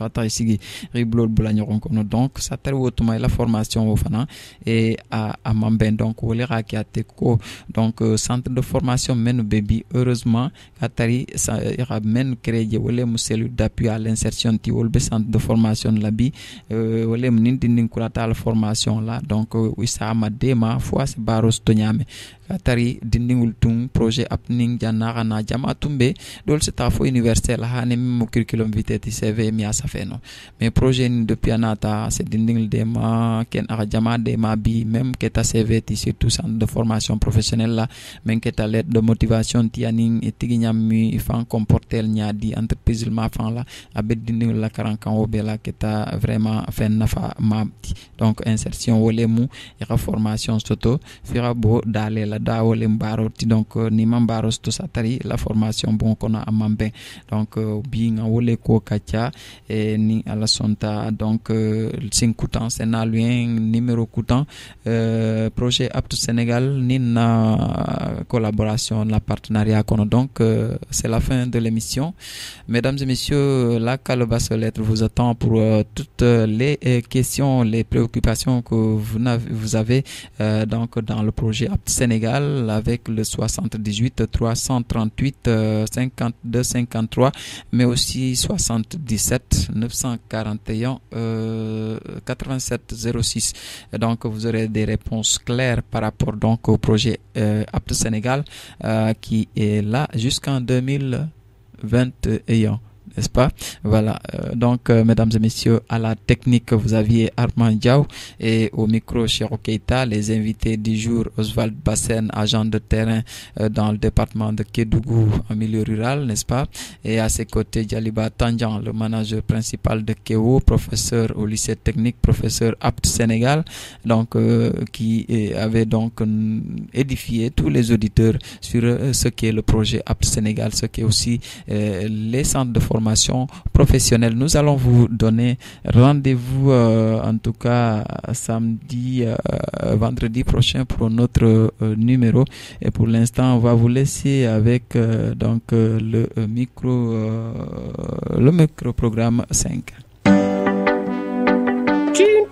riblo bulanyo kono donc ça tel wotuma la formation au fana et à mamben donc wole rakiate ko donc centre de formation men baby heureusement katari ça ira men créer wole muselu d'appui à l'insertion ti wolbe centre de formation labi wole nindin kurata la formation là donc wisa madema fois se baros tonyame katari dindingul tung projet apning janara na jama tumbe dol c'est à fo universel ha mo curriculum vitae CV mi asafeno mais projet depuis anata c'est dinding de ma ken ara jama de ma bi même que ta CV ti surtout centre de formation professionnelle là même que ta lettre de motivation ti aning etiginyam mi fan comporter nyadi entreprise ma fan là abed dinding la karankan obela que ta vraiment fen nafa ma donc insertion wolemu ya formation soto fira bo dale la da wolem baro ti donc ni mambaro to satari la formation bon kona amambe donc bien wole ko kacha ni ala sonta donc 5 coutant c'est na lien numéro coutant projet Apte Sénégal ni na collaboration la partenariat kono donc c'est la fin de l'émission. Mesdames et messieurs, la calebasse lettre vous attend pour toutes les questions, les préoccupations que vous avez donc dans le projet Apte Sénégal avec le 78 338 52 53 mais aussi 77 941 87 06. Donc vous aurez des réponses claires par rapport donc au projet Apte Sénégal qui est là jusqu'en 2021. N'est-ce pas? Voilà. Donc, mesdames et messieurs, à la technique, vous aviez Armand Diaw et au micro, Chiro Keita, les invités du jour, Oswald Bassen, agent de terrain dans le département de Kédougou, en milieu rural, n'est-ce pas? Et à ses côtés, Djaliba Tandian, le manager principal de Kéo, professeur au lycée technique, professeur Apte Sénégal, donc, qui avait donc édifié tous les auditeurs sur ce qu'est le projet Apte Sénégal, ce qu'est aussi les centres de formation professionnelle. Nous allons vous donner rendez-vous en tout cas samedi, vendredi prochain pour notre numéro. Et pour l'instant, on va vous laisser avec donc le micro programme 5.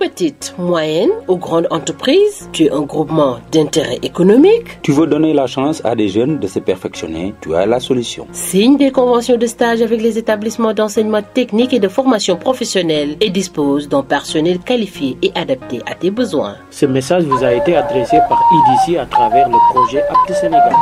petite, moyenne ou grande entreprise? Tu es un groupement d'intérêt économique? Tu veux donner la chance à des jeunes de se perfectionner? Tu as la solution. Signe des conventions de stage avec les établissements d'enseignement technique et de formation professionnelle et dispose d'un personnel qualifié et adapté à tes besoins. Ce message vous a été adressé par IDC à travers le projet Apte Sénégal.